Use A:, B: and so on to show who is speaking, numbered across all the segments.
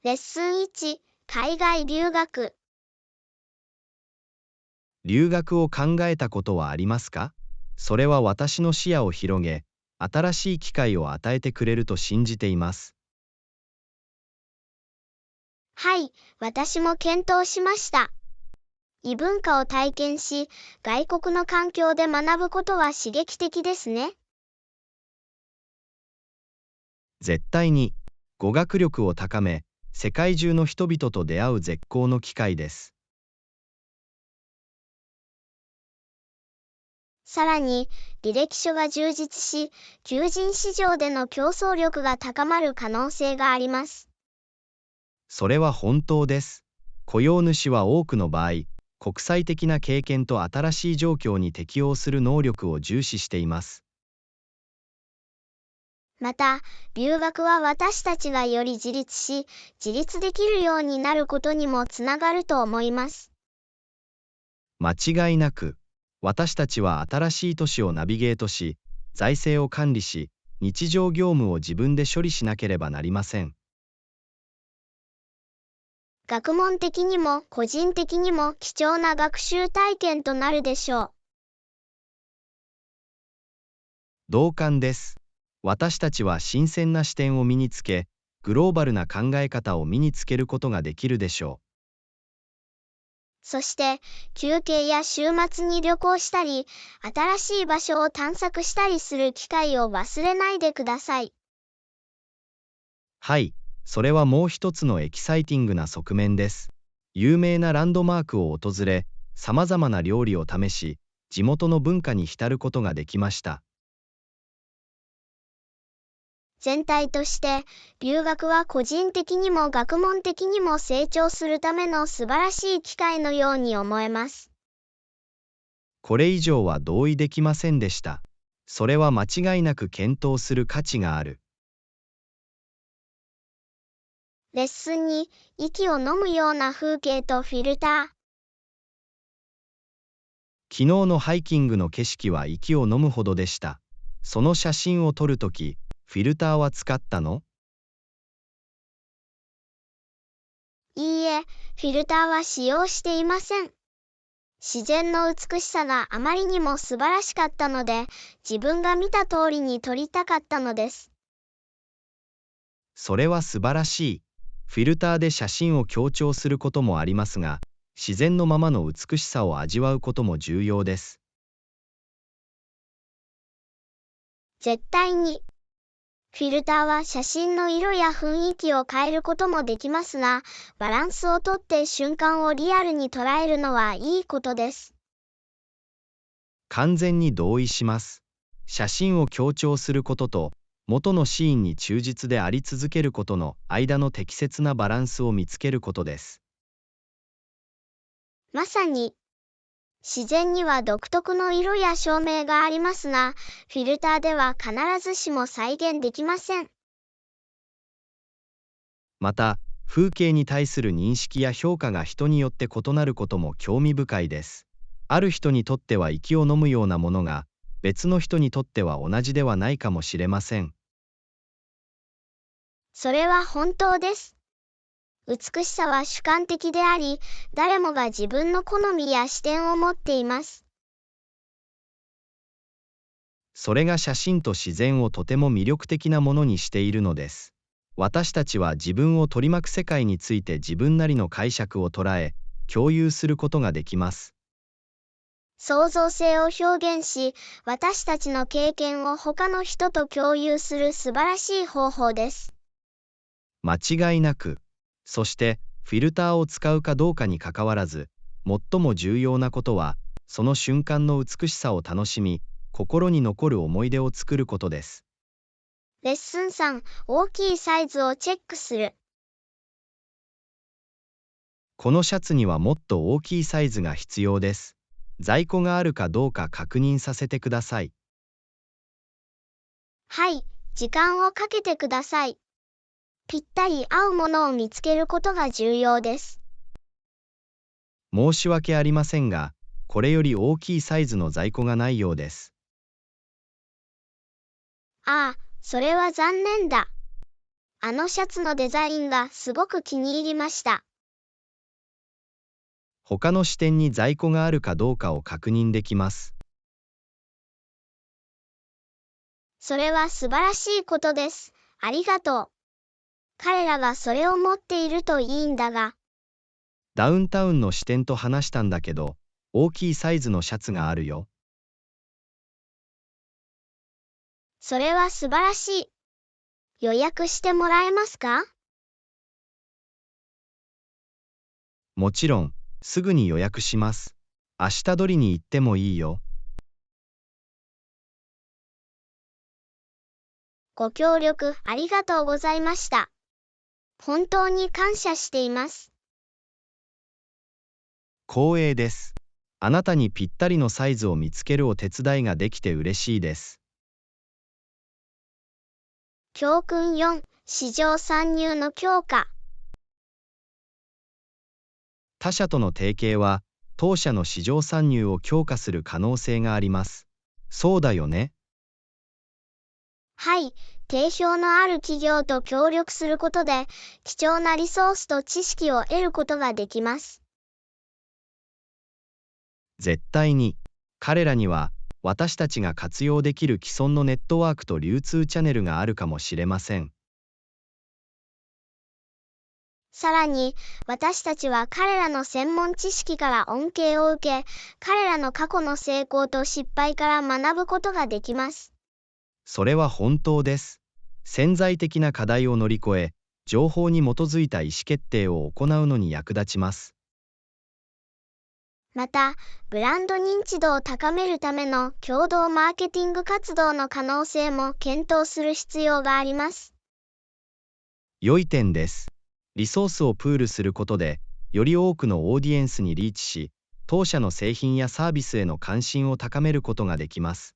A: レッスン1、海外留学。
B: 留学を考えたことはありますか？それは私の視野を広げ、新しい機会を与えてくれると信じています。
A: はい、私も検討しました。異文化を体験し、外国の環境で学ぶことは刺激的ですね。
B: 絶対に語学力を高め、世界中の人々と出会う絶好の機会です。
A: さらに、履歴書が充実し、求人市場での競争力が高まる可能性があります。
B: それは本当です。雇用主は多くの場合、国際的な経験と新しい状況に適応する能力を重視しています。
A: また、留学は私たちがより自立し、自立できるようになることにもつながると思います。
B: 間違いなく、私たちは新しい都市をナビゲートし、財政を管理し、日常業務を自分で処理しなければなりません。
A: 学問的にも個人的にも貴重な学習体験となるでしょう。
B: 同感です。私たちは新鮮な視点を身につけ、グローバルな考え方を身につけることができるでしょ
A: そして、休憩や週末に旅行したり、新しい場所を探索したりする機会を忘れないでください。
B: はい、それはもう一つのエキサイティングな側面です。有名なランドマークを訪れ、さまざまな料理を試し、地元の文化に浸ることができました。
A: 全体として、留学は個人的にも学問的にも成長するための素晴らしい機会のように思えます。
B: これ以上は同意できませんでした。それは間違いなく検討する価値がある。
A: レッスンに、息を飲むような風景とフィルター。
B: 昨日のハイキングの景色は息を飲むほどでした。その写真を撮るとき、フィルターは使ったの？
A: いいえ、フィルターは使用していません。自然の美しさがあまりにも素晴らしかったので、自分が見た通りに撮りたかったのです。
B: それは素晴らしい。フィルターで写真を強調することもありますが、自然のままの美しさを味わうことも重要です。
A: 絶対に。フィルターは写真の色や雰囲気を変えることもできますが、バランスをとって瞬間をリアルに捉えるのはいいことです。
B: 完全に同意します。写真を強調することと、元のシーンに忠実であり続けることの間の適切なバランスを見つけることです。
A: まさに、自然には独特の色や照明がありますが、フィルターでは必ずしも再現できません。
B: また、風景に対する認識や評価が人によって異なることも興味深いです。ある人にとっては息を飲むようなものが、別の人にとっては同じではないかもしれません。
A: それは本当です。美しさは主観的であり、誰もが自分の好みや視点を持っています。
B: それが写真と自然をとても魅力的なものにしているのです。私たちは自分を取り巻く世界について自分なりの解釈を捉え、共有することができます。
A: 創造性を表現し、私たちの経験を他の人と共有する素晴らしい方法です。
B: 間違いなく。そして、フィルターを使うかどうかにかかわらず、最も重要なことは、その瞬間の美しさを楽しみ、心に残る思い出を作ることです。
A: レッスン3、大きいサイズをチェックする。
B: このシャツにはもっと大きいサイズが必要です。在庫があるかどうか確認させてください。
A: はい、時間をかけてください。ぴったり合うものを見つけることが重要です。
B: 申し訳ありませんが、これより大きいサイズの在庫がないようです。
A: ああ、それは残念だ。あのシャツのデザインがすごく気に入りました。
B: 他の支店に在庫があるかどうかを確認できます。
A: それは素晴らしいことです。ありがとう。彼らがそれを持っているといいんだが。
B: ダウンタウンの支店と話したんだけど、大きいサイズのシャツがあるよ。
A: それは素晴らしい。予約してもらえますか？
B: もちろん、すぐに予約します。明日取りに行ってもいいよ。
A: ご協力ありがとうございました。本当に感謝しています。
B: 光栄です。あなたにぴったりのサイズを見つけるお手伝いができて嬉しいです。
A: 教訓4、市場参入の強化。
B: 他社との提携は、当社の市場参入を強化する可能性があります。そうだよね。
A: はい、定評のある企業と協力することで、貴重なリソースと知識を得ることができます。
B: 絶対に。彼らには、私たちが活用できる既存のネットワークと流通チャネルがあるかもしれません。
A: さらに、私たちは彼らの専門知識から恩恵を受け、彼らの過去の成功と失敗から学ぶことができます。
B: それは本当です。潜在的な課題を乗り越え、情報に基づいた意思決定を行うのに役立ちます。
A: また、ブランド認知度を高めるための共同マーケティング活動の可能性も検討する必要があります。
B: 良い点です。リソースをプールすることで、より多くのオーディエンスにリーチし、当社の製品やサービスへの関心を高めることができます。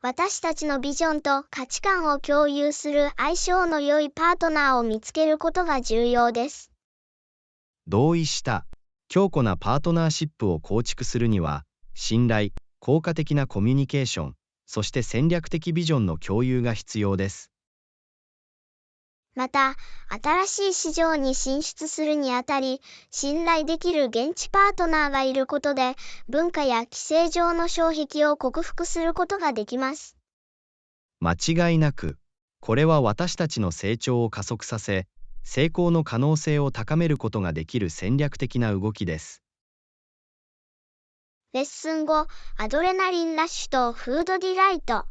A: 私たちのビジョンと価値観を共有する相性の良いパートナーを見つけることが重要です。
B: 同意した。強固なパートナーシップを構築するには、信頼、効果的なコミュニケーション、そして戦略的ビジョンの共有が必要です。
A: また、新しい市場に進出するにあたり、信頼できる現地パートナーがいることで、文化や規制上の障壁を克服することができます。
B: 間違いなく、これは私たちの成長を加速させ、成功の可能性を高めることができる戦略的な動きです。
A: レッスン5、アドレナリンラッシュとフードディライト。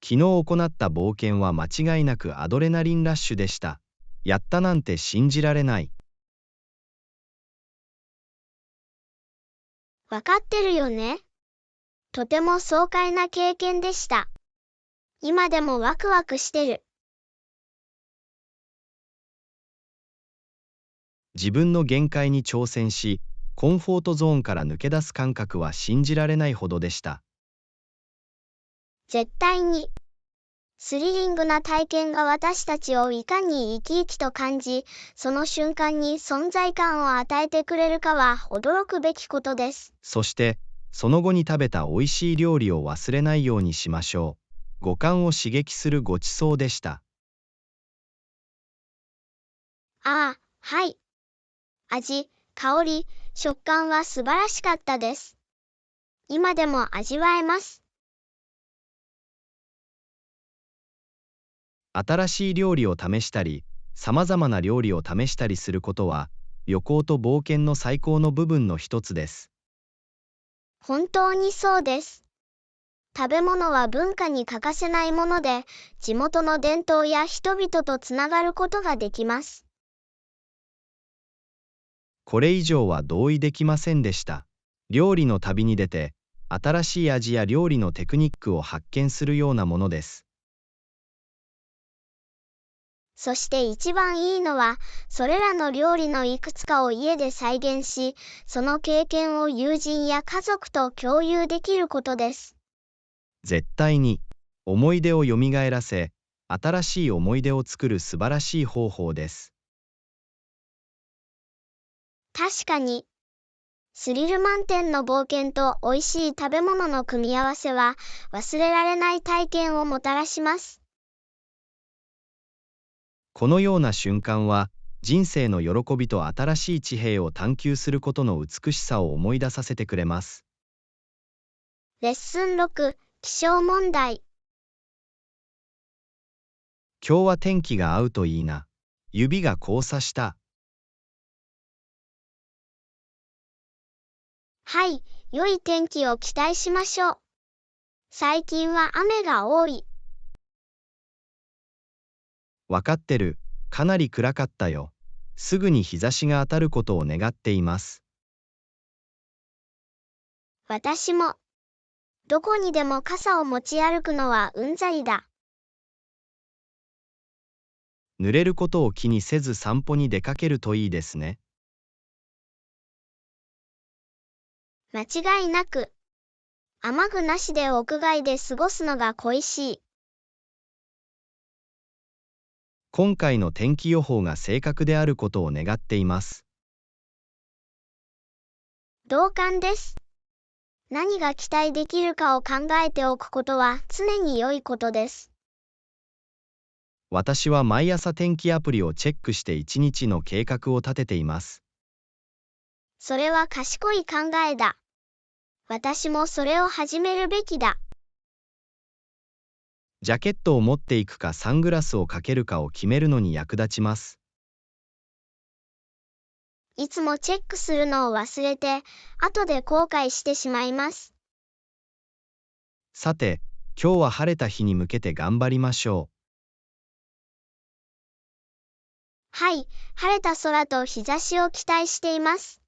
B: 昨日行った冒険は間違いなくアドレナリンラッシュでした。やったなんて信じられない。
A: わかってるよね。とても爽快な経験でした。今でもワクワクしてる。
B: 自分の限界に挑戦し、コンフォートゾーンから抜け出す感覚は信じられないほどでした。
A: 絶対に。スリリングな体験が私たちをいかに生き生きと感じ、その瞬間に存在感を与えてくれるかは驚くべきことです。
B: そして、その後に食べた美味しい料理を忘れないようにしましょう。五感を刺激するごちそうでした。
A: ああ、はい。味、香り、食感は素晴らしかったです。今でも味わえます。
B: 新しい料理を試したり、さまざまな料理を試したりすることは、旅行と冒険の最高の部分の一つです。
A: 本当にそうです。食べ物は文化に欠かせないもので、地元の伝統や人々とつながることができます。
B: これ以上は同意できませんでした。料理の旅に出て、新しい味や料理のテクニックを発見するようなものです。
A: そして一番いいのは、それらの料理のいくつかを家で再現し、その経験を友人や家族と共有できることです。
B: 絶対に、思い出をよみがえらせ、新しい思い出を作る素晴らしい方法です。
A: 確かに。スリル満点の冒険と美味しい食べ物の組み合わせは忘れられない体験をもたらします。
B: このような瞬間は、人生の喜びと新しい地平を探求することの美しさを思い出させてくれます。
A: レッスン6、気象問題。
B: 今日は天気が合うといいな。指が交差した。
A: はい、良い天気を期待しましょう。最近は雨が多い。
B: わかってる。かなり暗かったよ。すぐに日差しが当たることを願っています。
A: 私も。どこにでも傘を持ち歩くのはうんざりだ。
B: 濡れることを気にせず散歩に出かけるといいですね。
A: 間違いなく。雨具なしで屋外で過ごすのが恋しい。
B: 今回の天気予報が正確であることを願っています。
A: 同感です。何が期待できるかを考えておくことは常に良いことです。
B: 私は毎朝天気アプリをチェックして一日の計画を立てています。
A: それは賢い考えだ。私もそれを始めるべきだ。
B: ジャケットを持っていくかサングラスをかけるかを決めるのに役立ちます。
A: いつもチェックするのを忘れて、後で後悔してしまいます。
B: さて、今日は晴れた日に向けて頑張りましょう。
A: はい、晴れた空と日差しを期待しています。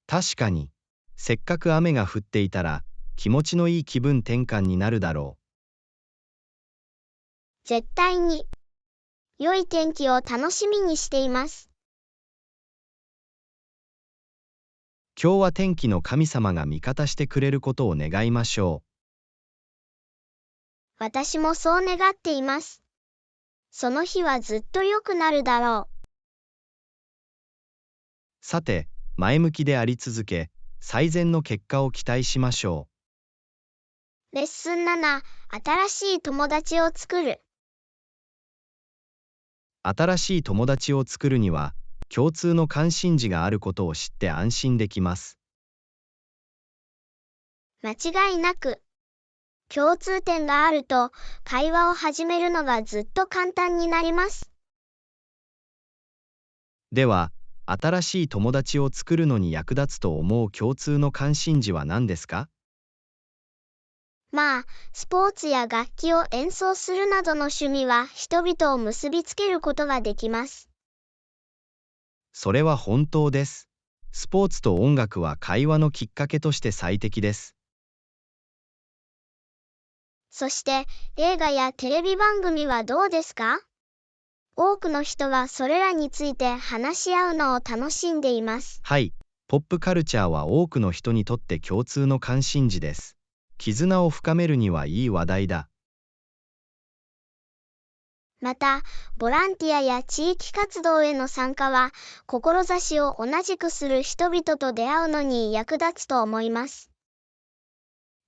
B: 確かに、せっかく雨が降っていたら、気持ちのいい気分転換になるだろ
A: 絶対に。良い天気を楽しみにしています。
B: う。今日は天気の神様が味方してくれることを願いましょう。
A: 私もそう願っています。その日はずっと良くなるだろう。
B: さて、前向きであり続け、最善の結果を期待しましょ
A: レッスン7、新しい友達を作る。
B: う。新しい友達を作るには、共通の関心事があることを知って安心できます。
A: 間違いなく。共通点があると、会話を始めるのがずっと簡単になります。
B: では、新しい友達を作るのに役立つと思う共通の関心事は何ですか？
A: まあ、スポーツや楽器を演奏するなどの趣味は人々を結びつけることができます。
B: それは本当です。スポーツと音楽は会話のきっかけとして最適です。
A: そして、映画やテレビ番組はどうですか？多くの人はそれらについて話し合うのを楽しんでいます。
B: はい、ポップカルチャーは多くの人にとって共通の関心事です。絆を深めるにはいい話題だ。
A: また、ボランティアや地域活動への参加は、志を同じくする人々と出会うのに役立つと思います。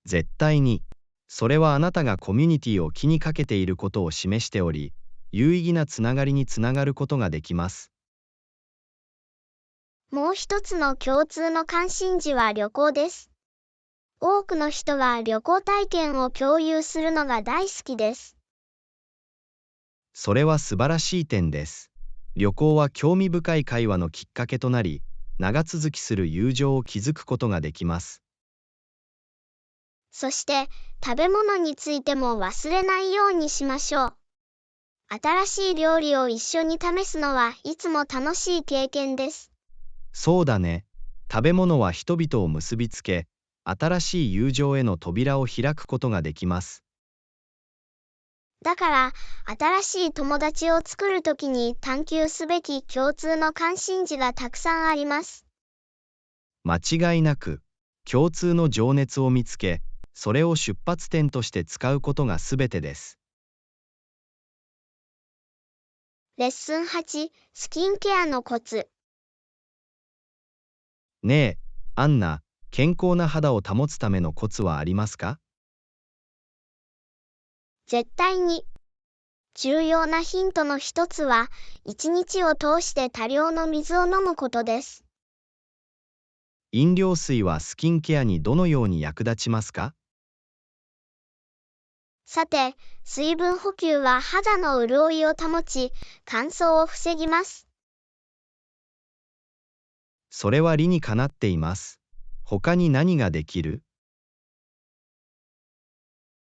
B: 絶対に。それはあなたがコミュニティを気にかけていることを示しており、有意義なつながりにつながることができます。
A: もう一つの共通の関心事は旅行です。多くの人は旅行体験を共有するのが大好きです。
B: それは素晴らしい点です。旅行は興味深い会話のきっかけとなり、長続きする友情を築くことができます。
A: そして、食べ物についても忘れないようにしましょう。新しい料理を一緒に試すのはいつも楽しい経験です。
B: そうだね。食べ物は人々を結びつけ、新しい友情への扉を開くことができます。
A: だから、新しい友達を作るときに探求すべき共通の関心事がたくさんあります。
B: 間違いなく、共通の情熱を見つけ、それを出発点として使うことがすべてです。
A: レッスン8、スキンケアのコツ。
B: ねえ、アンナ、健康な肌を保つためのコツはありますか？
A: 絶対に。重要なヒントの一つは、一日を通して多量の水を飲むことです。
B: 飲料水はスキンケアにどのように役立ちますか？
A: さて、水分補給は肌の潤いを保ち、乾燥を防ぎます。
B: それは理にかなっています。他に何ができる？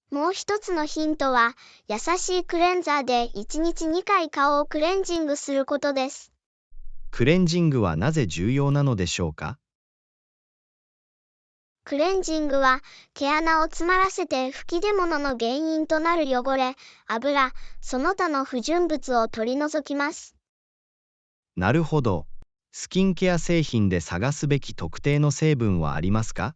A: もう一つのヒントは、優しいクレンザーで1日2回顔をクレンジングすることです。
B: クレンジングはなぜ重要なのでしょうか？
A: クレンジングは毛穴を詰まらせて吹き出物の原因となる汚れ、油、その他の不純物を取り除きます。
B: なるほど。スキンケア製品で探すべき特定の成分はありますか？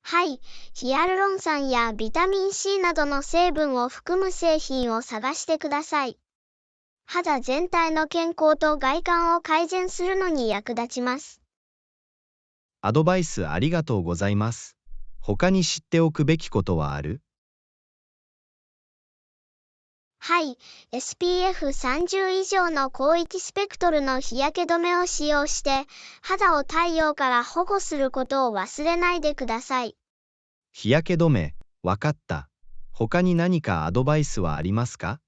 A: はい、ヒアルロン酸やビタミン C などの成分を含む製品を探してください。肌全体の健康と外観を改善するのに役立ちます。
B: アドバイスありがとうございます。他に知っておくべきことはある？
A: はい、SPF30 以上の広域スペクトルの日焼け止めを使用して、肌を太陽から保護することを忘れないでください。
B: 日焼け止め、わかった。他に何かアドバイスはありますか？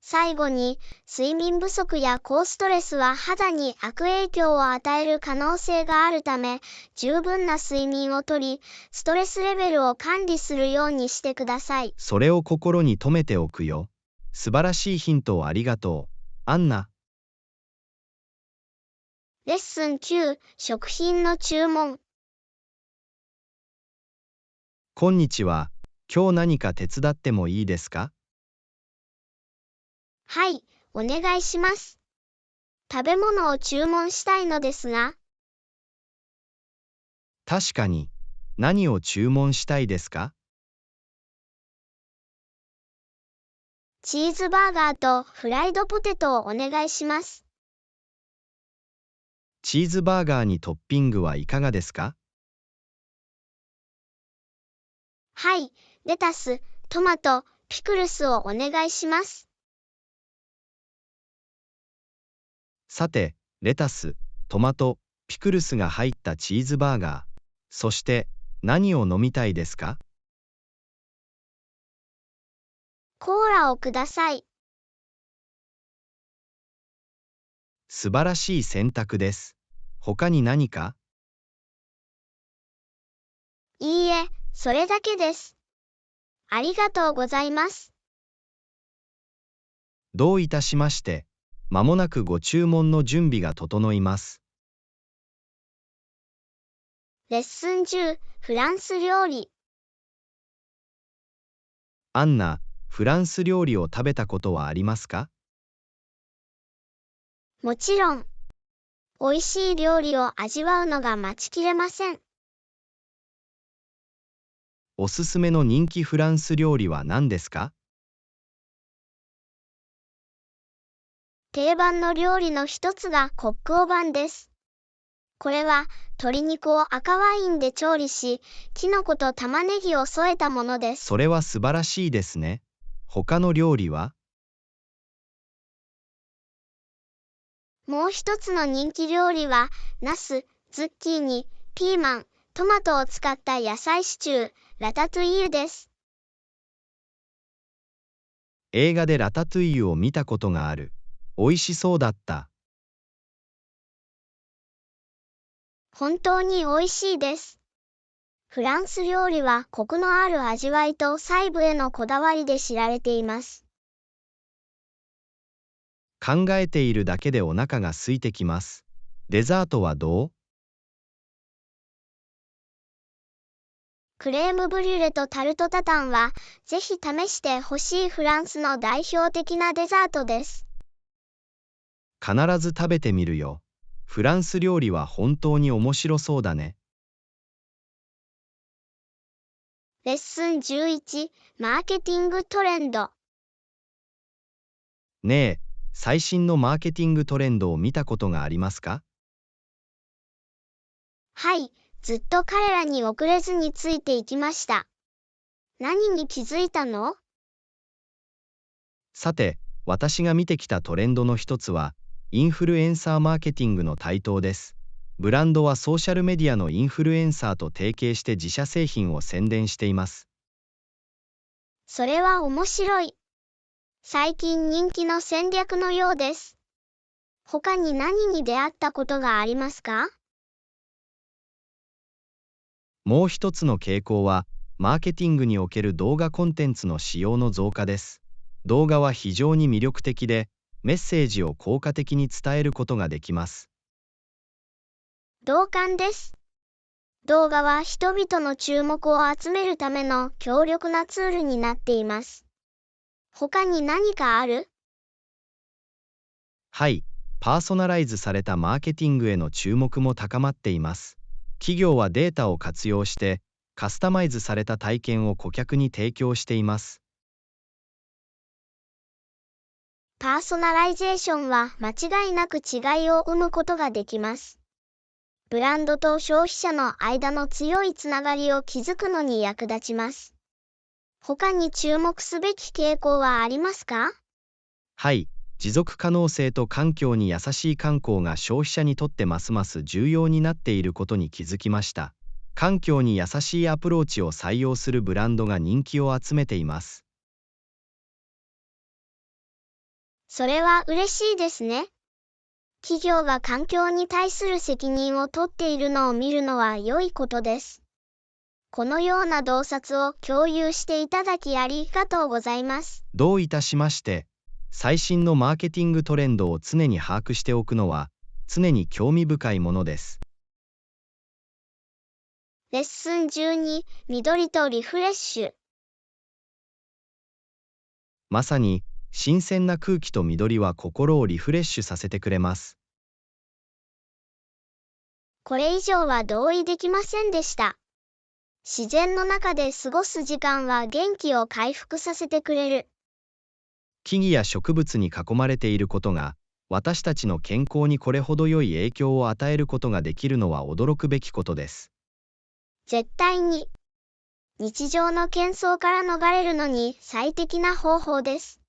A: 最後に、睡眠不足や高ストレスは肌に悪影響を与える可能性があるため、十分な睡眠をとり、ストレスレベルを管理するようにしてください。
B: それを心に留めておくよ。素晴らしいヒントをありがとう、アンナ。
A: レッスン9、食品の注文。
B: こんにちは。今日何か手伝ってもいいですか？
A: はい、お願いします。食べ物を注文したいのですが、
B: 確かに。何を注文したいですか？
A: チーズバーガーとフライドポテトをお願いします。
B: チーズバーガーにトッピングはいかがですか？
A: はい、レタス、トマト、ピクルスをお願いします。
B: さて、レタス、トマト、ピクルスが入ったチーズバーガー。そして、何を飲みたいですか？
A: コーラをください。
B: 素晴らしい選択です。他に何か？
A: いいえ、それだけです。ありがとうございます。
B: どういたしまして。まもなくご注文の準備が整います。
A: レッスン10、フランス料理。
B: アンナ、フランス料理を食べたことはありますか？
A: もちろん、美味しい料理を味わうのが待ちきれません。
B: おすすめの人気フランス料理は何ですか？
A: 定番の料理の一つがコックオバンです。これは鶏肉を赤ワインで調理し、キノコと玉ねぎを添えたものです。
B: それは素晴らしいですね。他の料理は？
A: もう一つの人気料理は、ナス、ズッキーニ、ピーマン、トマトを使った野菜シチュー、ラタトゥイユです。
B: 映画でラタトゥイユを見たことがある。美味しそうだった。
A: 本当に美味しいです。フランス料理はコクのある味わいと細部へのこだわりで知られています。
B: 考えているだけでお腹が空いてきます。デザートはどう？
A: クレームブリュレとタルトタタンは、ぜひ試してほしいフランスの代表的なデザートです。
B: 必ず食べてみるよ。フランス料理は本当に面白そうだね。
A: レッスン11、マーケティングトレンド。
B: ねえ、最新のマーケティングトレンドを見たことがありますか？
A: はい、ずっと彼らに遅れずについていきました。何に気づいたの？
B: さて、私が見てきたトレンドの一つは、インフルエンサーマーケティングの台頭です。ブランドはソーシャルメディアのインフルエンサーと提携して自社製品を宣伝しています。
A: それは面白い。最近人気の戦略のようです。他に何に出会ったことがありますか？
B: もう一つの傾向は、マーケティングにおける動画コンテンツの使用の増加です。動画は非常に魅力的で、メッセージを効果的に伝えることができます。
A: 同感です。動画は人々の注目を集めるための強力なツールになっています。他に何かある？
B: はい、パーソナライズされたマーケティングへの注目も高まっています。企業はデータを活用して、カスタマイズされた体験を顧客に提供しています。
A: パーソナライゼーションは間違いなく違いを生むことができます。ブランドと消費者の間の強いつながりを築くのに役立ちます。他に注目すべき傾向はありますか？
B: はい、持続可能性と環境に優しい観光が消費者にとってますます重要になっていることに気づきました。環境に優しいアプローチを採用するブランドが人気を集めています。
A: それは嬉しいですね。企業が環境に対する責任を取っているのを見るのは良いことです。このような洞察を共有していただきありがとうございます。
B: どういたしまして。最新のマーケティングトレンドを常に把握しておくのは常に興味深いものです。
A: レッスン12、緑とリフレッシュ。
B: まさに新鮮な空気と緑は心をリフレッシュさせてくれます。
A: これ以上は同意できませんでした。自然の中で過ごす時間は元気を回復させてくれる。
B: 木々や植物に囲まれていることが私たちの健康にこれほど良い影響を与えることができるのは驚くべきことです。
A: 絶対に。日常の喧騒から逃れるのに最適な方法です。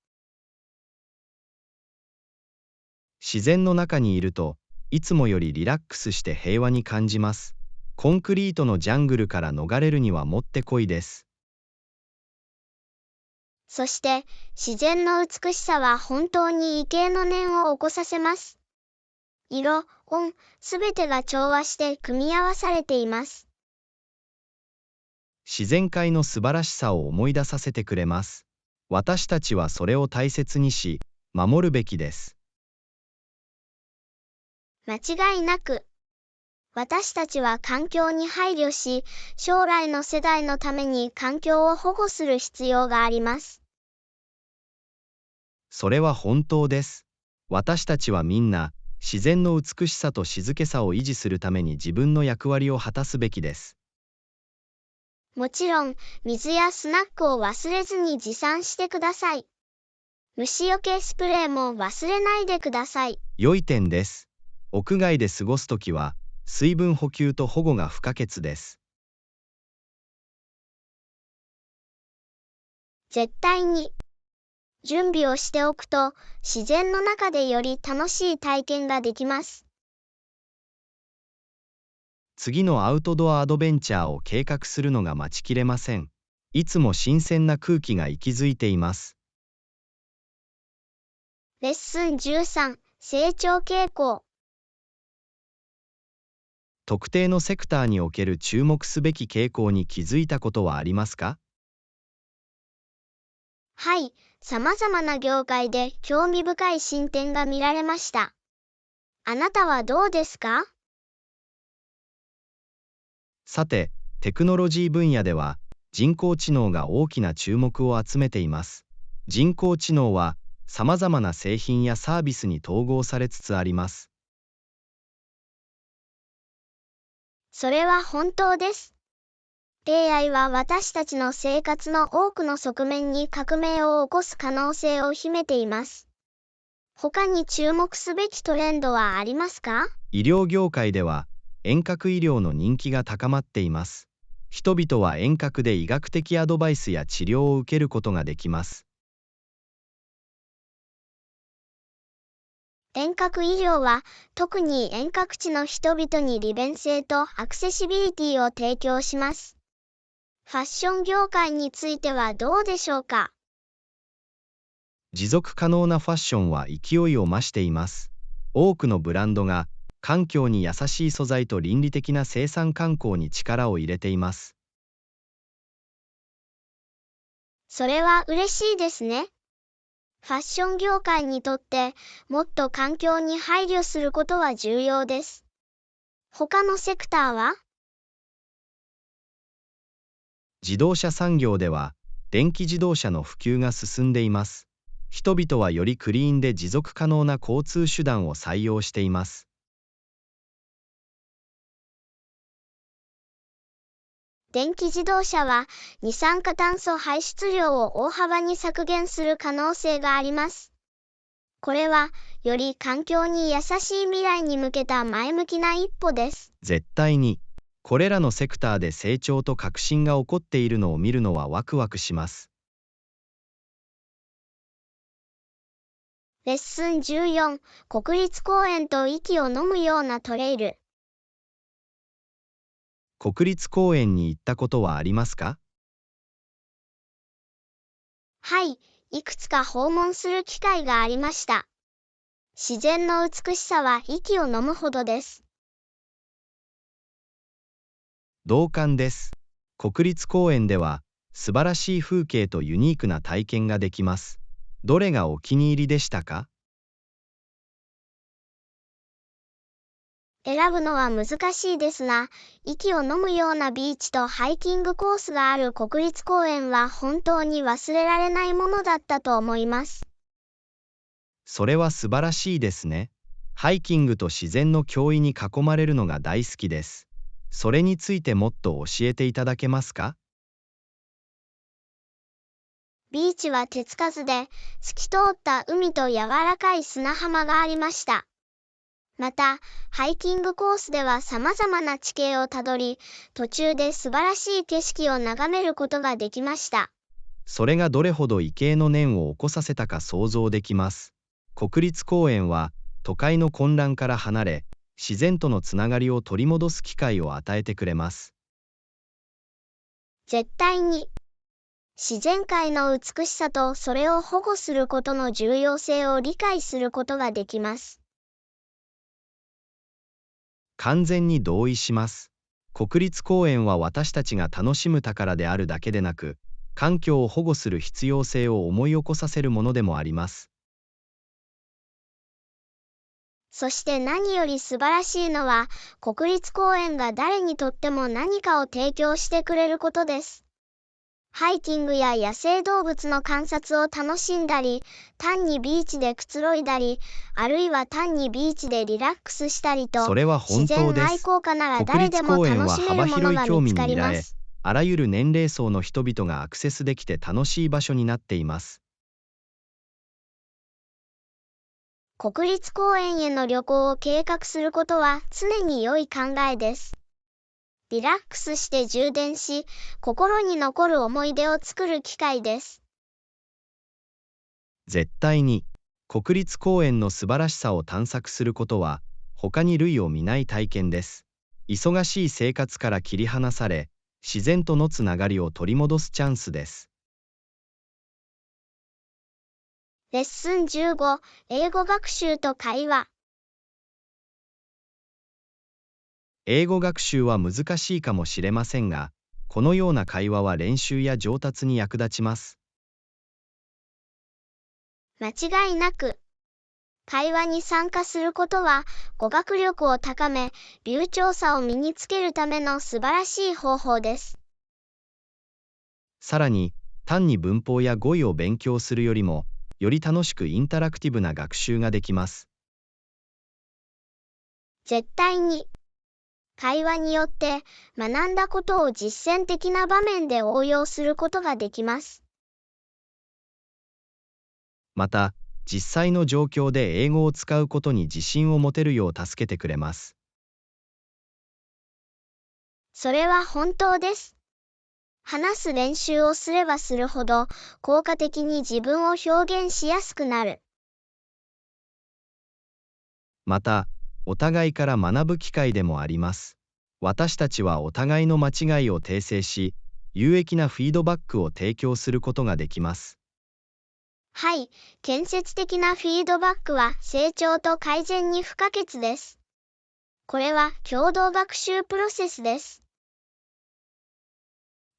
B: 自然の中にいるといつもよりリラックスして平和に感じます。コンクリートのジャングルから逃れるにはもってこいです。
A: そして自然の美しさは本当に畏敬の念を起こさせます。色、音、すべてが調和して組み合わされています。
B: 自然界の素晴らしさを思い出させてくれます。私たちはそれを大切にし、守るべきです。
A: 間違いなく。私たちは環境に配慮し、将来の世代のために環境を保護する必要があります。
B: それは本当です。私たちはみんな、自然の美しさと静けさを維持するために自分の役割を果たすべきです。
A: もちろん、水やスナックを忘れずに持参してください。虫除けスプレーも忘れないでください。
B: 良い点です。屋外で過ごすときは、水分補給と保護が不可欠です。
A: 絶対に。準備をしておくと、自然の中でより楽しい体験ができます。
B: 次のアウトドアアドベンチャーを計画するのが待ちきれません。いつも新鮮な空気が息づいています。
A: レッスン13、成長傾向。
B: 特定のセクターにおける注目すべき傾向に気づいたことはありますか？
A: はい、様々な業界で興味深い進展が見られました。あなたはどうですか？
B: さて、テクノロジー分野では人工知能が大きな注目を集めています。人工知能は様々な製品やサービスに統合されつつあります。
A: それは本当です。AI は私たちの生活の多くの側面に革命を起こす可能性を秘めています。他に注目すべきトレンドはありますか？
B: 医療業界では遠隔医療の人気が高まっています。人々は遠隔で医学的アドバイスや治療を受けることができます。
A: 遠隔医療は特に遠隔地の人々に利便性とアクセシビリティを提供します。ファッション業界についてはどうでしょうか？
B: 持続可能なファッションは勢いを増しています。多くのブランドが環境に優しい素材と倫理的な生産慣行に力を入れています。
A: それは嬉しいですね。ファッション業界にとってもっと環境に配慮することは重要です。他のセクターは？
B: 自動車産業では電気自動車の普及が進んでいます。人々はよりクリーンで持続可能な交通手段を採用しています。
A: 電気自動車は二酸化炭素排出量を大幅に削減する可能性があります。これはより環境に優しい未来に向けた前向きな一歩です。
B: 絶対に。これらのセクターで成長と革新が起こっているのを見るのはワクワクします。
A: レッスン14、国立公園と息を飲むようなトレイル。
B: 国立公園に行ったことはありますか？
A: はい、いくつか訪問する機会がありました。自然の美しさは息を飲むほどです。
B: 同感です。国立公園では素晴らしい風景とユニークな体験ができます。どれがお気に入りでしたか？
A: 選ぶのは難しいですが、息を飲むようなビーチとハイキングコースがある国立公園は本当に忘れられないものだったと思います。
B: それは素晴らしいですね。ハイキングと自然の驚異に囲まれるのが大好きです。それについてもっと教えていただけますか？
A: ビーチは手つかずで、透き通った海と柔らかい砂浜がありました。また、ハイキングコースでは様々な地形をたどり、途中で素晴らしい景色を眺めることができました。
B: それがどれほど畏敬の念を起こさせたか想像できます。国立公園は都会の混乱から離れ、自然とのつながりを取り戻す機会を与えてくれます。
A: 絶対に。自然界の美しさとそれを保護することの重要性を理解することができます。
B: 完全に同意します。国立公園は私たちが楽しむ宝であるだけでなく、環境を保護する必要性を思い起こさせるものでもあります。
A: そして何より素晴らしいのは、国立公園が誰にとっても何かを提供してくれることです。ハイキングや野生動物の観察を楽しんだり、単にビーチでくつろいだり、あるいは単にビーチでリラックスしたりと、
B: それは本当
A: 自然愛
B: です。
A: 好家なら
B: 国
A: 誰でも
B: 立公園
A: 楽しめ
B: は幅
A: るものが
B: 広い興
A: 見つか
B: 味に見られ、
A: ります。
B: あらゆる年齢層の人々がアクセスできて楽しい場所になっています。
A: 国立公園への旅行を計画することは常に良い考えです。リラックスして充電し、心に残る思い出を作る機会です。
B: 絶対に。国立公園の素晴らしさを探索することは、他に類を見ない体験です。忙しい生活から切り離され、自然とのつながりを取り戻すチャンスです。
A: レッスン15、英語学習と会話。
B: 英語学習は難しいかもしれませんが、このような会話は練習や上達に役立ちます。
A: 間違いなく。会話に参加することは、語学力を高め、流暢さを身につけるための素晴らしい方法です。
B: さらに、単に文法や語彙を勉強するよりも、より楽しくインタラクティブな学習ができます。
A: 絶対に。会話によって学んだことを実践的な場面で応用することができます。
B: また、実際の状況で英語を使うことに自信を持てるよう助けてくれます。
A: それは本当です。話す練習をすればするほど、効果的に自分を表現しやすくなる。
B: また、お互いから学ぶ機会でもあります。私たちはお互いの間違いを訂正し、有益なフィードバックを提供することができます。
A: はい、建設的なフィードバックは成長と改善に不可欠です。これは共同学習プロセスです。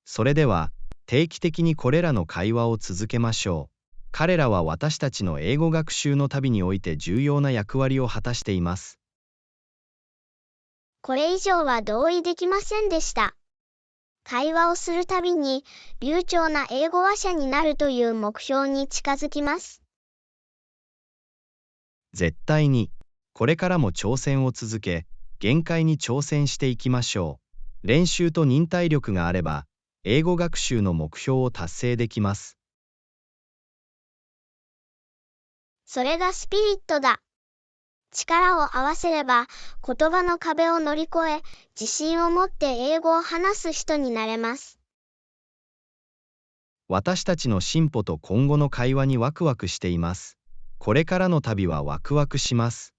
B: それでは、定期的にこれらの会話を続けましょう。彼らは私たちの英語学習の旅において重要な役割を果たしています。
A: これ以上は同意できませんでした。会話をするたびに、流暢な英語話者になるという目標に近づきます。
B: 絶対に、これからも挑戦を続け、限界に挑戦していきましょう。練習と忍耐力があれば、英語学習の目標を達成できます。
A: それがスピリットだ。力を合わせれば、言葉の壁を乗り越え、自信を持って英語を話す人になれます。
B: 私たちの進歩と今後の会話にワクワクしています。これからの旅はワクワクします。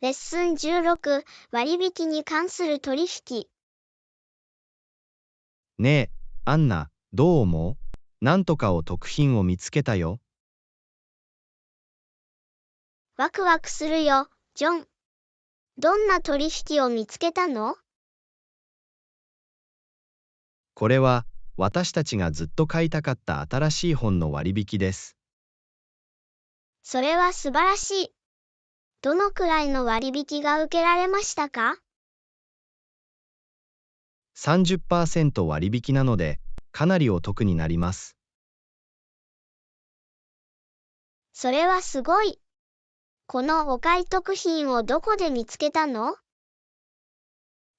A: レッスン16、割引に関する取引。
B: ねえ、アンナ、どう思う？なんとかを特品を見つけたよ。
A: ワクワクするよ、ジョン。どんな取引を見つけたの？
B: これは、私たちがずっと買いたかった新しい本の割引です。
A: それは素晴らしい。どのくらいの割引が受けられましたか？
B: 30% 割引なので、かなりお得になります。
A: それはすごい。このお買い得品をどこで見つけたの？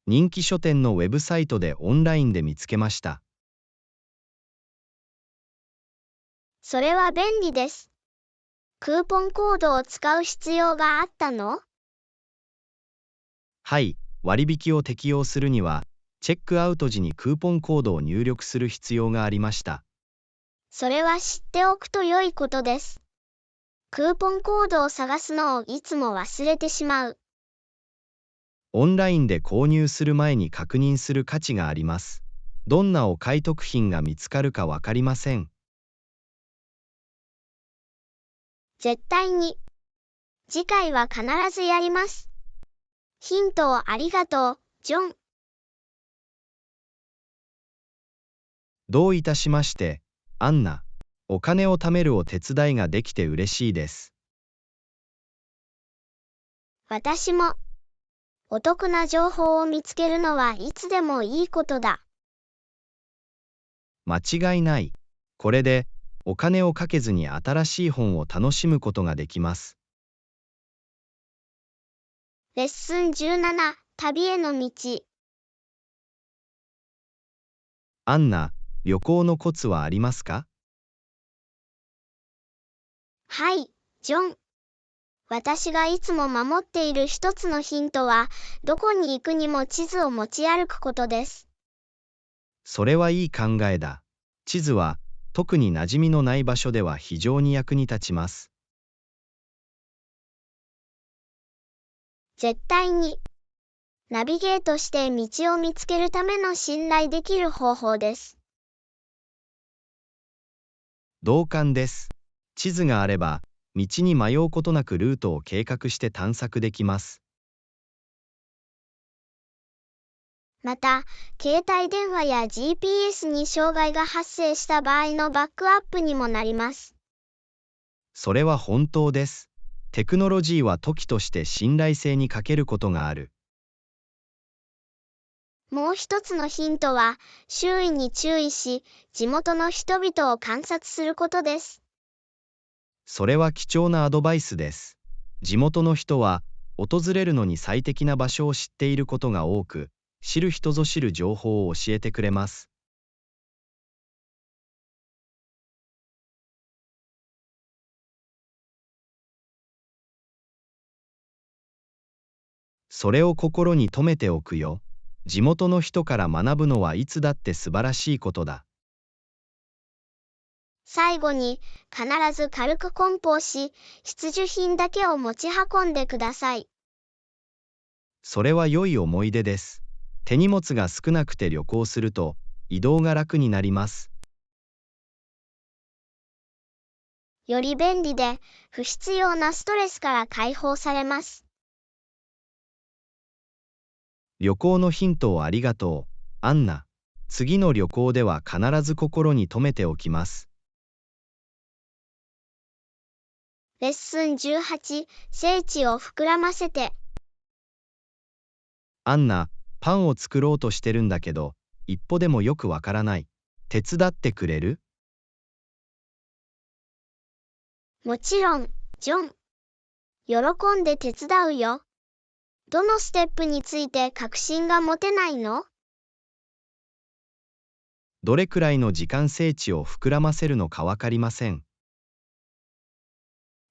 B: 人気書店のウェブサイトでオンラインで見つけました。
A: それは便利です。クーポンコードを使う必要があったの？
B: はい、割引を適用するには、チェックアウト時にクーポンコードを入力する必要がありました。
A: それは知っておくと良いことです。クーポンコードを探すのをいつも忘れてしまう。
B: オンラインで購入する前に確認する価値があります。どんなお買い得品が見つかるかわかりません。
A: 絶対に。次回は必ずやります。ヒントをありがとう、ジョン。
B: どういたしまして、アンナ。お金を貯めるお手伝いができて嬉しいです。
A: 私も。お得な情報を見つけるのはいつでもいいことだ。
B: 間違いない。これで、お金をかけずに新しい本を楽しむことができます。
A: レッスン17、旅への道。
B: アンナ、旅行のコツはありますか？
A: はい、ジョン。私がいつも守っている一つのヒントは、どこに行くにも地図を持ち歩くことです。
B: それはいい考えだ。地図は、特に馴染みのない場所では非常に役に立ちます。
A: 絶対に。ナビゲートして道を見つけるための信頼できる方法です。
B: 同感です。地図があれば、道に迷うことなくルートを計画して探索できます。
A: また、携帯電話や GPS に障害が発生した場合のバックアップにもなります。
B: それは本当です。テクノロジーは時として信頼性に欠けることがある。
A: もう一つのヒントは、周囲に注意し、地元の人々を観察することです。
B: それは貴重なアドバイスです。地元の人は、訪れるのに最適な場所を知っていることが多く、知る人ぞ知る情報を教えてくれます。それを心に留めておくよ。地元の人から学ぶのはいつだって素晴らしいことだ。
A: 最後に、必ず軽く梱包し、必需品だけを持ち運んでください。
B: それは良い思い出です。手荷物が少なくて旅行すると、移動が楽になります。
A: より便利で、不必要なストレスから解放されます。
B: 旅行のヒントをありがとう、アンナ。次の旅行では必ず心に留めておきます。
A: レッスン18、聖地を膨らませて。
B: アンナ、パンを作ろうとしてるんだけど、一歩でもよくわからない。手伝ってくれる？
A: もちろん、ジョン。喜んで手伝うよ。どのステップについて確信が持てないの？
B: どれくらいの時間聖地を膨らませるのかわかりません。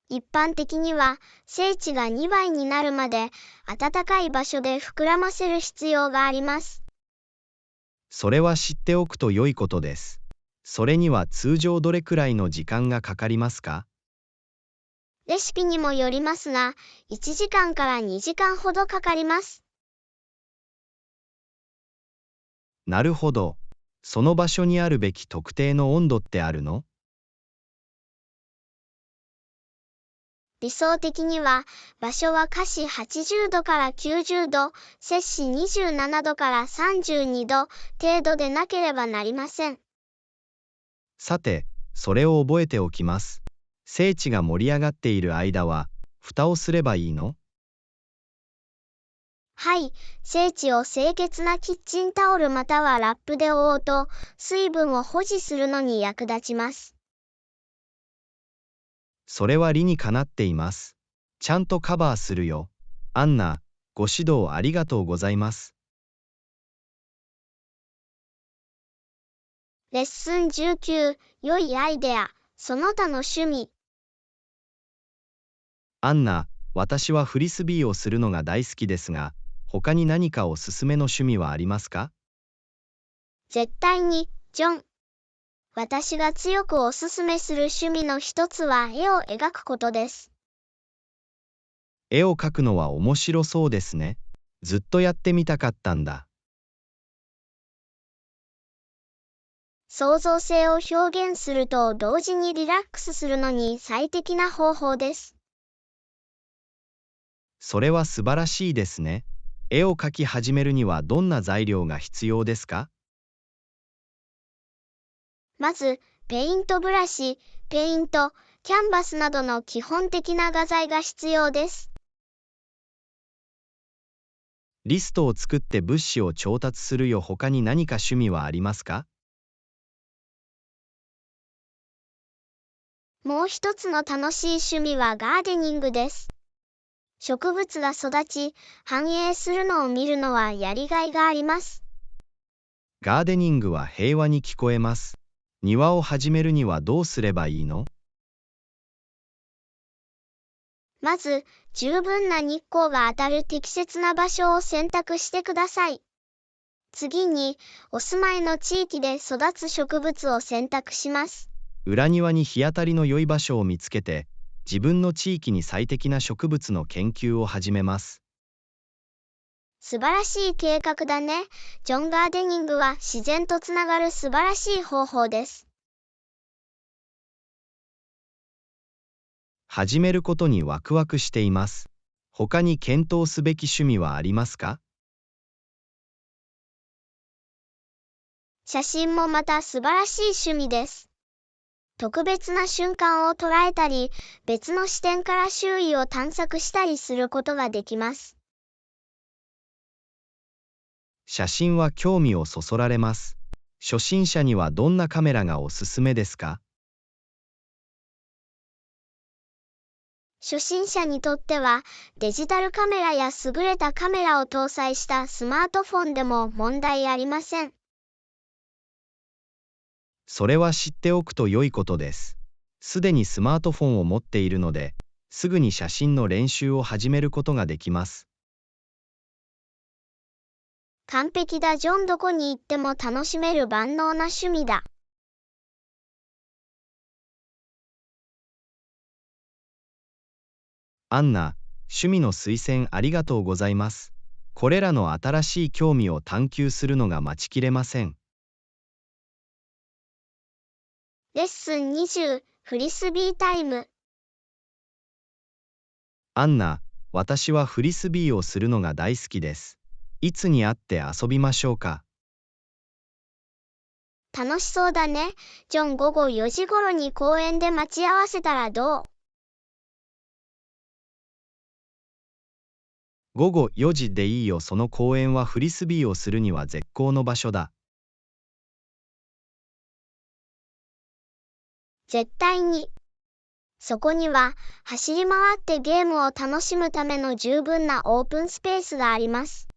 A: 一般的には、聖地が2倍になるまで、暖かい場所で膨らませる必要があります。
B: それは知っておくと良いことです。それには通常どれくらいの時間がかかりますか？
A: レシピにもよりますが、1時間から2時間ほどかかります。
B: なるほど。その場所にあるべき特定の温度ってあるの？
A: 理想的には、場所は華氏80度から90度、摂氏27度から32度程度でなければなりません。
B: さて、それを覚えておきます。聖地が盛り上がっている間は、蓋をすればいいの？
A: はい、聖地を清潔なキッチンタオルまたはラップで覆うと、水分を保持するのに役立ちます。
B: それは理にかなっています。ちゃんとカバーするよ。アンナ、ご指導ありがとうございます。
A: レッスン19、良いアイデア、その他の趣味。
B: アンナ、私はフリスビーをするのが大好きですが、他に何かおすすめの趣味はありますか？
A: 絶対に、ジョン。私が強くおすすめする趣味の一つは絵を描くことです。
B: 絵を描くのは面白そうですね。ずっとやってみたかったんだ。
A: 創造性を表現すると同時にリラックスするのに最適な方法です。
B: それは素晴らしいですね。絵を描き始めるにはどんな材料が必要ですか？
A: まず、ペイントブラシ、ペイント、キャンバスなどの基本的な画材が必要です。
B: リストを作って物資を調達するよ。他に何か趣味はありますか？
A: もう一つの楽しい趣味はガーデニングです。植物が育ち、繁栄するのを見るのはやりがいがあります。
B: ガーデニングは平和に聞こえます。庭を始めるにはどうすればいいの？
A: まず、十分な日光が当たる適切な場所を選択してください。次に、お住まいの地域で育つ植物を選択します。
B: 裏庭に日当たりの良い場所を見つけて、自分の地域に最適な植物の研究を始めます。
A: 素晴らしい計画だね。ジョン・ガーデニングは自然とつながる素晴らしい方法です。
B: 始めることにワクワクしています。他に検討すべき趣味はありますか？
A: 写真もまた素晴らしい趣味です。特別な瞬間を捉えたり、別の視点から周囲を探索したりすることができます。
B: 写真は興味をそそられます。初心者にはどんなカメラがおすすめですか？
A: 初心者にとっては、デジタルカメラや優れたカメラを搭載したスマートフォンでも問題ありません。
B: それは知っておくと良いことです。すでにスマートフォンを持っているので、すぐに写真の練習を始めることができます。
A: 完璧だジョン。どこに行っても楽しめる万能な趣味だ。
B: アンナ、趣味の推薦ありがとうございます。これらの新しい興味を探求するのが待ちきれません。
A: レッスン20、フリスビータイム。
B: アンナ、私はフリスビーをするのが大好きです。いつに会って遊びましょうか。
A: 楽しそうだね。ジョン、午後4時頃に公園で待ち合わせたらどう？
B: 午後4時でいいよ。その公園はフリスビーをするには絶好の場所だ。
A: 絶対に。そこには走り回ってゲームを楽しむための十分なオープンスペースがあります。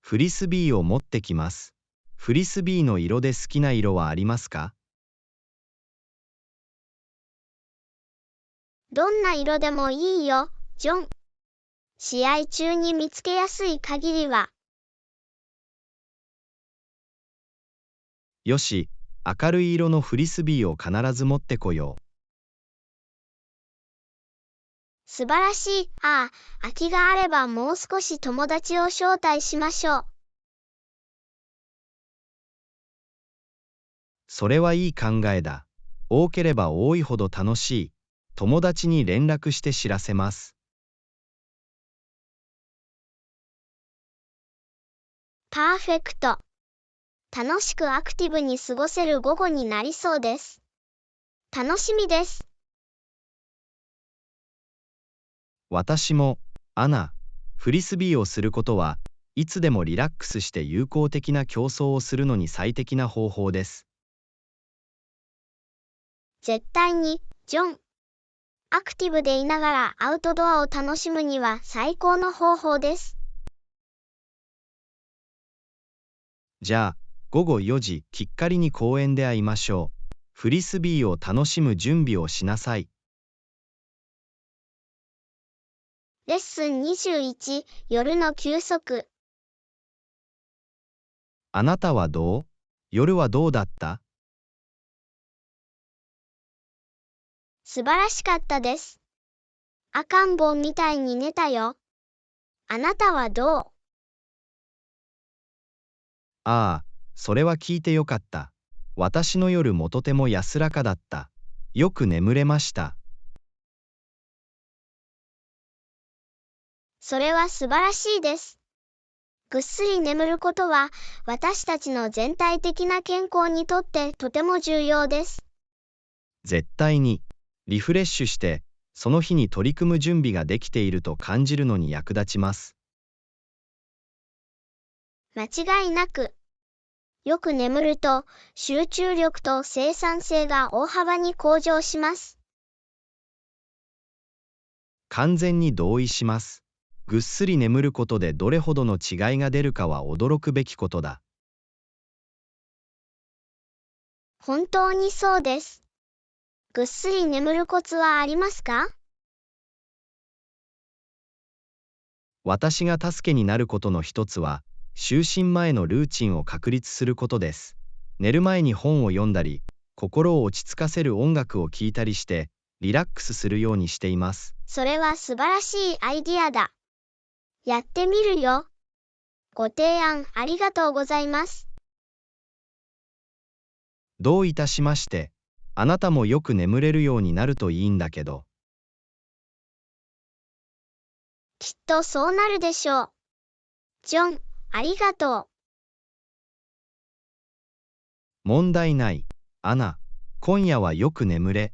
B: フリスビーを持ってきます。フリスビーの色で好きな色はありますか？
A: どんな色でもいいよ、ジョン。試合中に見つけやすい限りは。
B: よし、明るい色のフリスビーを必ず持ってこよう。
A: 素晴らしい。空きがあればもう少し友達を招待しましょう。
B: それはいい考えだ。多ければ多いほど楽しい。友達に連絡して知らせます。
A: パーフェクト。楽しくアクティブに過ごせる午後になりそうです。楽しみです。
B: 私も、アナ、フリスビーをすることはいつでもリラックスして有効的な競争をするのに最適な方法です。
A: 絶対に、ジョン。アクティブでいながらアウトドアを楽しむには最高の方法です。
B: じゃあ、午後4時きっかりに公園で会いましょう。フリスビーを楽しむ準備をしなさい。
A: レッスン21、夜の休息。
B: あなたはどう？夜はどうだった？
A: 素晴らしかったです。赤ん坊みたいに寝たよ。あなたはどう？
B: ああ、それは聞いてよかった。私の夜もとても安らかだった。よく眠れました。
A: それは素晴らしいです。ぐっすり眠ることは私たちの全体的な健康にとってとても重要です。
B: 絶対に、リフレッシュして、その日に取り組む準備ができていると感じるのに役立ちます。
A: 間違いなく。よく眠ると集中力と生産性が大幅に向上します。
B: 完全に同意します。ぐっすり眠ることでどれほどの違いが出るかは驚くべきことだ。
A: 本当にそうです。ぐっすり眠るコツはありますか？
B: 私が助けになることの一つは、就寝前のルーチンを確立することです。寝る前に本を読んだり、心を落ち着かせる音楽を聴いたりして、リラックスするようにしています。
A: それは素晴らしいアイディアだ。やってみるよ。ご提案ありがとうございます。
B: どういたしまして。あなたもよく眠れるようになるといいんだけど。
A: きっとそうなるでしょう。ジョン、ありがとう。
B: 問題ない。アナ、今夜はよく眠れ。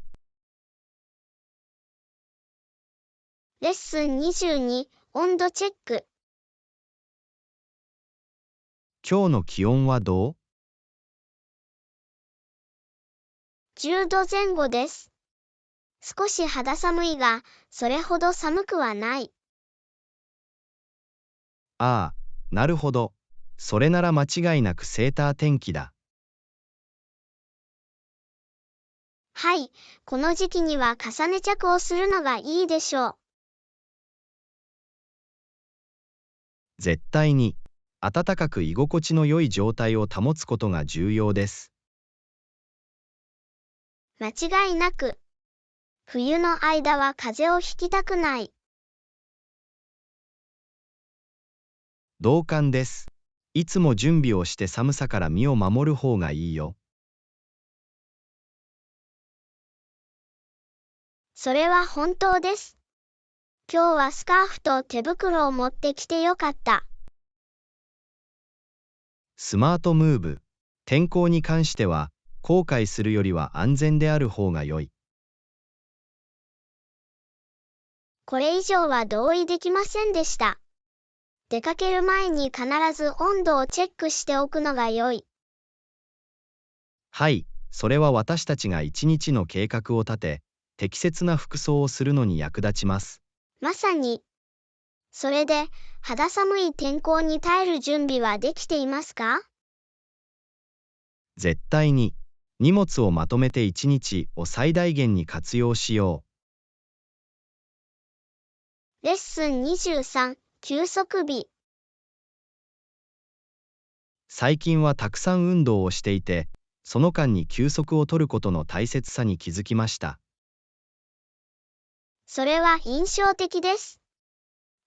A: レッスン22、温度チェック。
B: 今日の気温はどう
A: ？10度前後です。少し肌寒いが、それほど寒くはない。
B: ああ、なるほど。それなら間違いなくセーター天気だ。
A: はい、この時期には重ね着をするのがいいでしょう。
B: 絶対に、暖かく居心地の良い状態を保つことが重要です。
A: 間違いなく。冬の間は風邪をひきたくない。
B: 同感です。いつも準備をして寒さから身を守る方がいいよ。
A: それは本当です。今日はスカーフと手袋を持ってきてよかった。
B: スマートムーブ。天候に関しては、後悔するよりは安全である方が良い。
A: これ以上は同意できませんでした。出かける前に必ず温度をチェックしておくのが良い。
B: はい、それは私たちが一日の計画を立て、適切な服装をするのに役立ちます。
A: まさに。それで、肌寒い天候に耐える準備はできていますか？
B: 絶対に、荷物をまとめて一日を最大限に活用しよ
A: レッスン23、休息日。
B: 最近はたくさん運動をしていて、その間に休息を取ることの大切さに気づきました。
A: それは印象的です。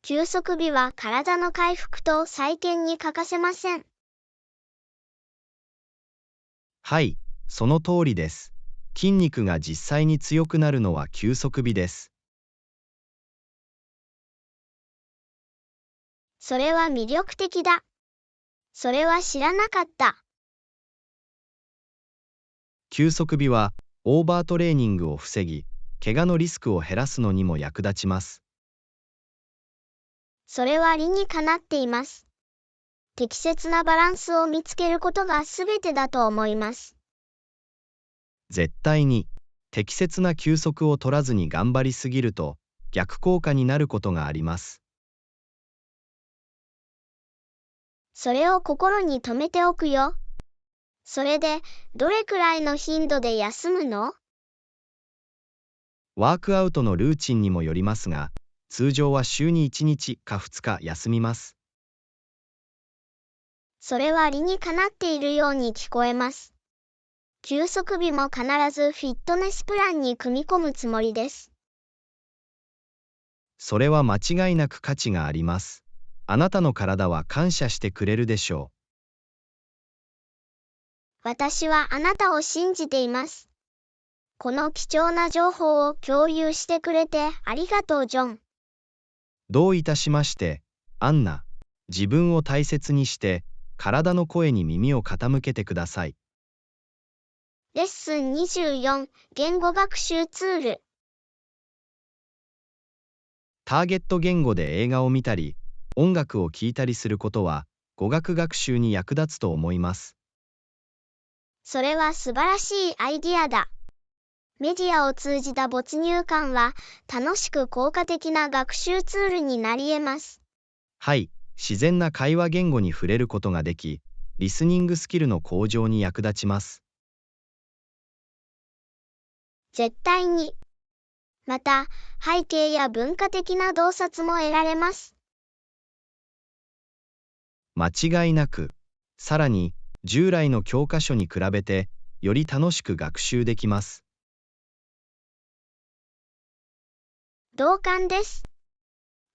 A: 休息日は体の回復と再建に欠かせません。
B: はい、その通りです。筋肉が実際に強くなるのは休息日です。
A: それは魅力的だ。それは知らなかった。
B: 休息日は、オーバートレーニングを防ぎ、怪我のリスクを減らすのにも役立ちます。
A: それは理にかなっています。適切なバランスを見つけることがすべてだと思います。
B: 絶対に、適切な休息を取らずに頑張りすぎると、逆効果になることがあります。
A: それを心に留めておくよ。それで、どれくらいの頻度で休むの？
B: ワークアウトのルーチンにもよりますが、通常は週に1日か2日休みます。
A: それは理にかなっているように聞こえます。休息日も必ずフィットネスプランに組み込むつもりです。
B: それは間違いなく価値があります。あなたの体は感謝してくれるでしょ
A: 私はあなたを信じています。この貴重な情報を共有してくれてありがとう、ジョン。
B: う。どういたしまして、アンナ。自分を大切にして、体の声に耳を傾けてください。
A: レッスン24、言語学習ツール。
B: ターゲット言語で映画を見たり、音楽を聴いたりすることは、語学学習に役立つと思います。
A: それは素晴らしいアイディアだ。メディアを通じた没入感は、楽しく効果的な学習ツールになり得ます。
B: はい、自然な会話言語に触れることができ、リスニングスキルの向上に役立ちます。
A: 絶対に。また、背景や文化的な洞察も得られます。
B: 間違いなく、さらに、従来の教科書に比べて、より楽しく学習できます。
A: 同感です。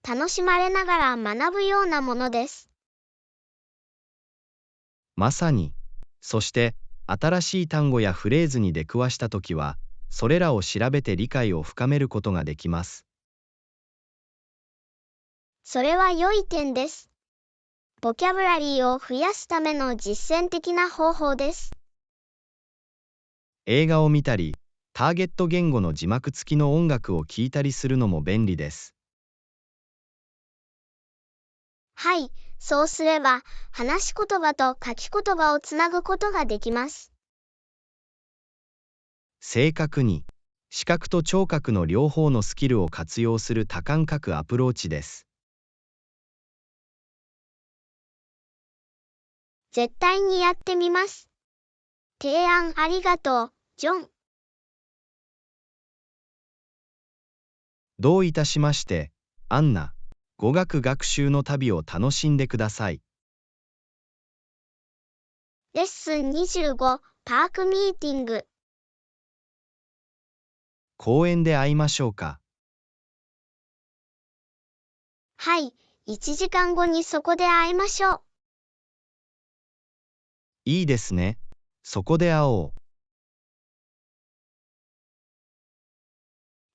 A: 楽しまれながら学ぶようなものです。
B: まさに。そして、新しい単語やフレーズに出くわしたときは、それらを調べて理解を深めることができます。
A: それは良い点です。ボキャブラリーを増やすための実践的な方法です。
B: 映画を見たり、ターゲット言語の字幕付きの音楽を聴いたりするのも便利です。
A: はい、そうすれば、話し言葉と書き言葉をつなぐことができます。
B: 正確に、視覚と聴覚の両方のスキルを活用する多感覚アプローチです。
A: 絶対にやってみます。提案ありがとう、ジョン。
B: どういたしまして、アンナ。語学学習の旅を楽しんでください。
A: レッスン25、パークミーティング。
B: 公園で会いましょうか。
A: はい、1時間後にそこで会いましょう。
B: いいですね。そこで会おう。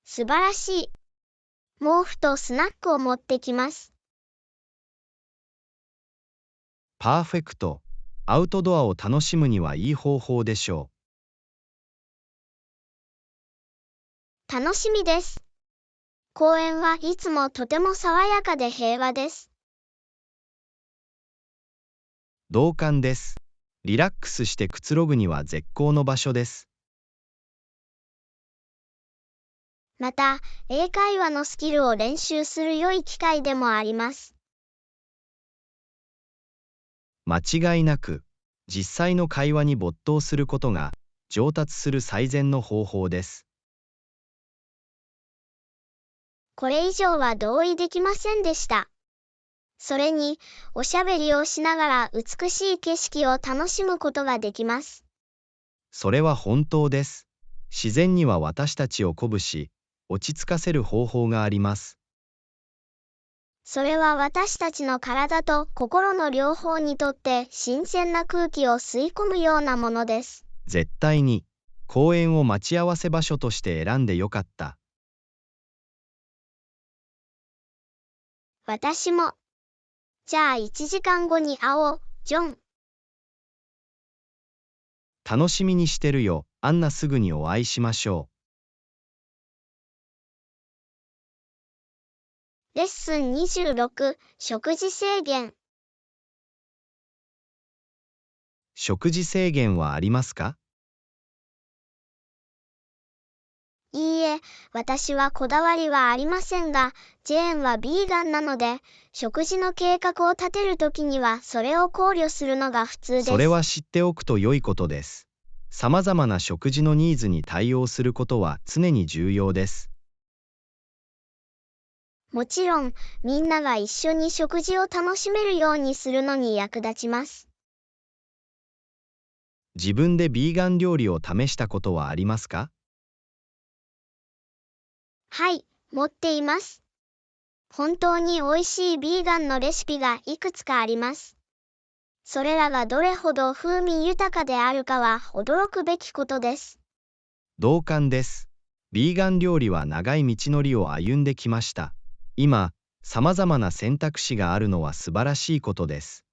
A: 素晴らしい。毛布とスナックを持ってきます。
B: パーフェクト。アウトドアを楽しむにはいい方法でしょ
A: う。楽しみです。公園はいつもとても爽やかで平和です。
B: 同感です。リラックスしてくつろぐには絶好の場所です。
A: また、英会話のスキルを練習する良い機会でもあります。
B: 間違いなく、実際の会話に没頭することが上達する最善の方法です。
A: これ以上は同意できませんでした。それに、おしゃべりをしながら美しい景色を楽しむことができます。
B: それは本当です。自然には私たちを鼓舞し、落ち着かせる方法があります。
A: それは私たちの体と心の両方にとって新鮮な空気を吸い込むようなものです。
B: 絶対に、公園を待ち合わせ場所として選んでよかった。
A: 私も。じゃあ1時間後に会おう、ジョン。
B: 楽しみにしてるよ、アンナ。すぐにお会いしましょ
A: う。レッスン26、食事制限。
B: 食事制限はありますか？
A: いいえ、私はこだわりはありませんが、ジェーンはビーガンなので、食事の計画を立てるときにはそれを考慮するのが普通です。
B: それは知っておくと良いことです。さまざまな食事のニーズに対応することは常に重要です。
A: もちろん、みんなが一緒に食事を楽しめるようにするのに役立ちます。
B: 自分でビーガン料理を試したことはありますか？
A: はい、持っています。本当に美味しいビーガンのレシピがいくつかあります。それらがどれほど風味豊かであるかは驚くべきことです。
B: 同感です。ビーガン料理は長い道のりを歩んできました。今、さまざまな選択肢があるのは素晴らしいことです。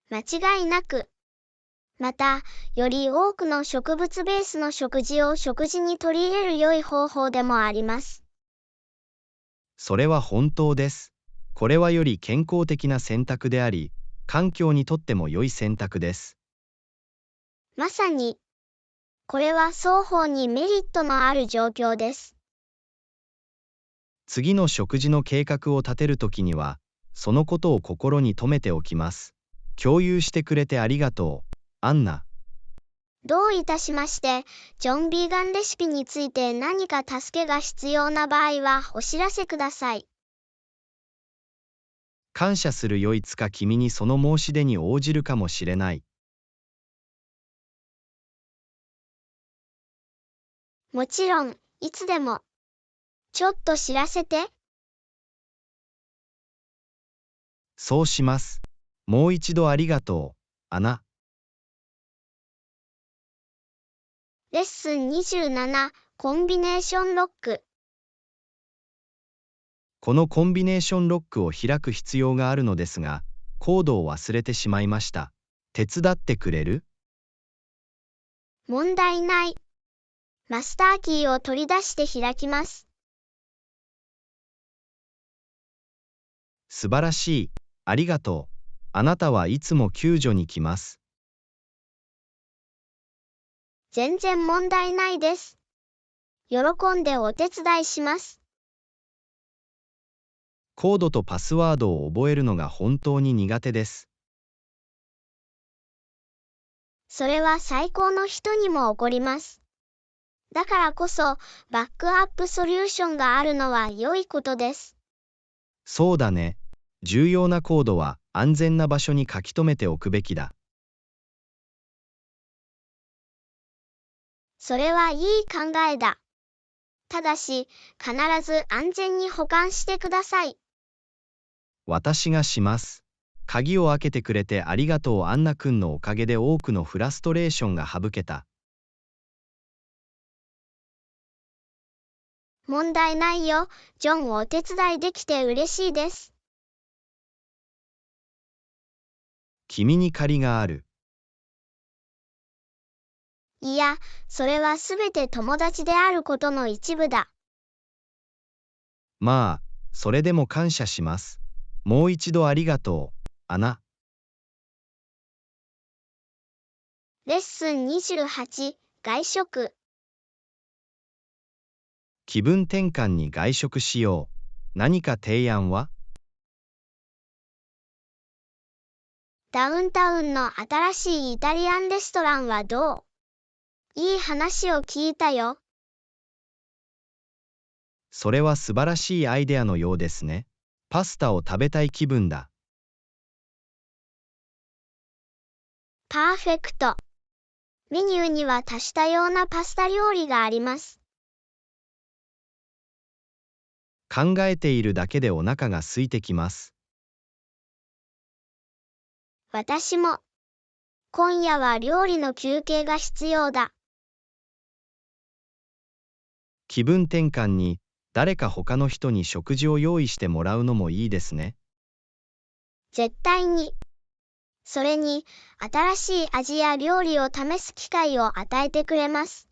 A: 間違いなく。また、より多くの植物ベースの食事を食事に取り入れる良い方法でもあります。
B: それは本当です。これはより健康的な選択であり、環境にとっても良い選択です。
A: まさに、これは双方にメリットのある状況です。
B: 次の食事の計画を立てるときには、そのことを心に留めておきます。共有してくれてありがとう、アンナ。
A: どういたしまして、ジョンビーガンレシピについて何か助けが必要な場合はお知らせください。
B: 感謝するよ。いつか君にその申し出に応じるかもしれない。
A: もちろん、いつでも。ちょっと知らせて。
B: そうします。もう一度ありがとう、アナ。
A: レッスン27、コンビネーションロック。
B: このコンビネーションロックを開く必要があるのですが、コードを忘れてしまいました。手伝ってくれる？
A: 問題ない。マスターキーを取り出して開きます。
B: 素晴らしい。ありがとう。あなたはいつも救助に来ます。
A: 全然問題ないです。喜んでお手伝いします。
B: コードとパスワードを覚えるのが本当に苦手です。
A: それは最高の人にも起こります。だからこそ、バックアップソリューションがあるのは良いことです。
B: そうだね。重要なコードは安全な場所に書き留めておくべきだ。
A: それはいい考えだ。ただし、必ず安全に保管してください。
B: 私がします。鍵を開けてくれてありがとう。アンナ君のおかげで多くのフラストレーションが省けた。
A: 問題ないよ。ジョンをお手伝いできて嬉しいです。
B: 君に借りがある。
A: いや、それはすべて友達であることの一部だ。
B: まあ、それでも感謝します。もう一度ありがとう、アナ。
A: レッスン28、外食。
B: 気分転換に外食しよう。何か提案は？
A: ダウンタウンの新しいイタリアンレストランはどう？いい話を聞いたよ。
B: それは素晴らしいアイデアのようですね。パスタを食べたい気分だ。
A: パーフェクト。メニューには多種多様なパスタ料理があります。
B: 考えているだけでお腹が空いてきます。
A: 私も。今夜は料理の休憩が必要だ。
B: 気分転換に誰か他の人に食事を用意してもらうのもいいですね。
A: 絶対に。それに、新しい味や料理を試す機会を与えてくれます。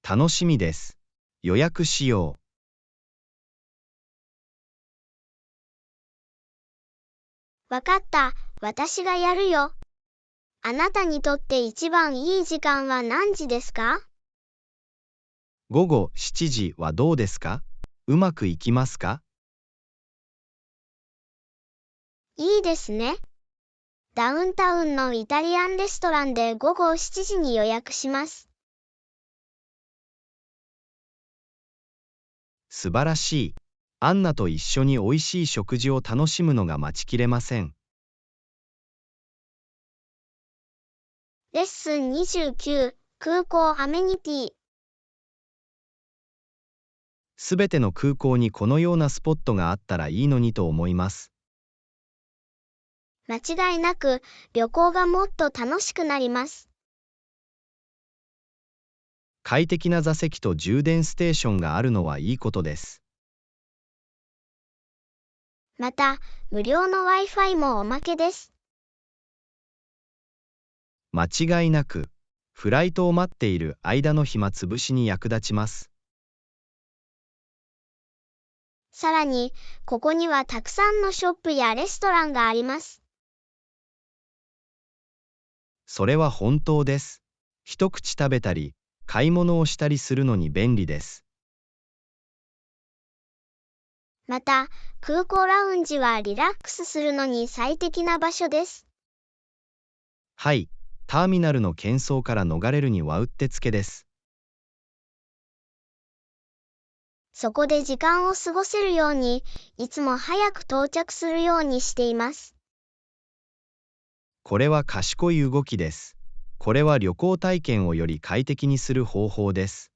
B: 楽しみです。予約しよ
A: う。わかった、私がやるよ。あなたにとって一番いい時間は何時ですか？
B: 午後7時はどうですか？うまくいきますか？
A: いいですね。ダウンタウンのイタリアンレストランで午後7時に予約します。
B: 素晴らしい。アンナと一緒においしい食事を楽しむのが待ちきれません。
A: レッスン29、空港アメニティ。
B: すべての空港にこのようなスポットがあったらいいのにと思います。
A: 間違いなく、旅行がもっと楽しくなります。
B: 快適な座席と充電ステーションがあるのはいいことです。
A: また、無料の Wi-Fi もおまけです。
B: 間違いなく、フライトを待っている間の暇つぶしに役立ちます。
A: さらに、ここにはたくさんのショップやレストランがあります。
B: それは本当です。一口食べたり、買い物をしたりするのに便利です。
A: また、空港ラウンジはリラックスするのに最適な場所です。
B: はい、ターミナルの喧騒から逃れるにはうってつけです。
A: そこで時間を過ごせるように、いつも早く到着するようにしています。
B: これは賢い動きです。これは旅行体験をより快適にする方法です。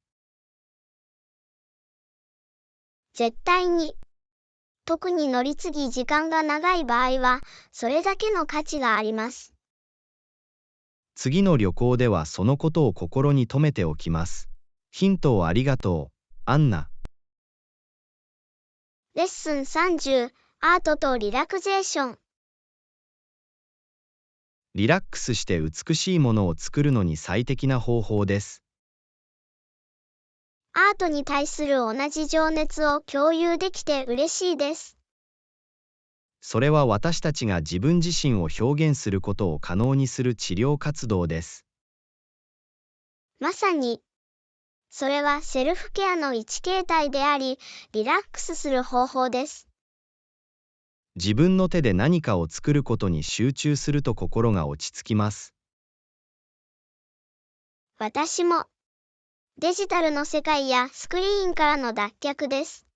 A: 絶対に。特に乗り継ぎ時間が長い場合は、それだけの価値があります。
B: 次の旅行ではそのことを心に留めておきます。ヒントをありがとう、アンナ。
A: レッスン30、アートとリラクゼーション。
B: リラックスして美しいものを作るのに最適な方法です。
A: アートに対する同じ情熱を共有できて嬉しいです。
B: それは私たちが自分自身を表現することを可能にする治療活動です。
A: まさに。それはセルフケアの一形態であり、リラックスする方法です。
B: 自分の手で何かを作ることに集中すると心が落ち着きます。
A: 私も。デジタルの世界やスクリーンからの脱却です。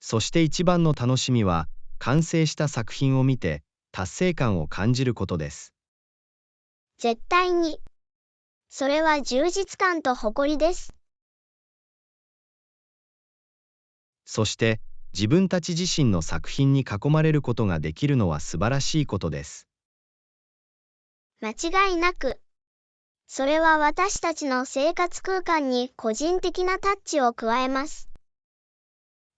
B: そして一番の楽しみは、完成した作品を見て達成感を感じることです。
A: 絶対に。それは充実感と誇りです。
B: そして、自分たち自身の作品に囲まれることができるのは素晴らしいことです。
A: 間違いなく。それは私たちの生活空間に個人的なタッチを加えます。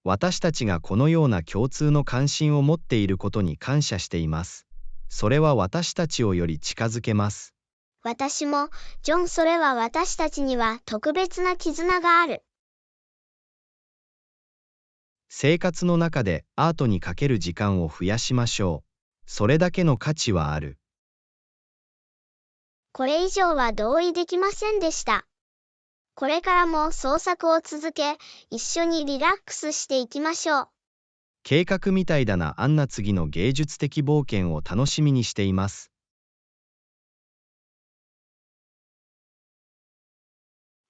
B: 私たちがこのような共通の関心を持っていることに感謝しています。それは私たちをより近づけます。
A: 私も、ジョン、それは私たちには特別な絆がある。
B: 生活の中でアートにかける時間を増やしましょう。それだけの価値はある。
A: これ以上は同意できませんでした。これからも創作を続け、一緒にリラックスしていきましょう。
B: 計画みたいだな。アンナ、次の芸術的冒険を楽しみにしています。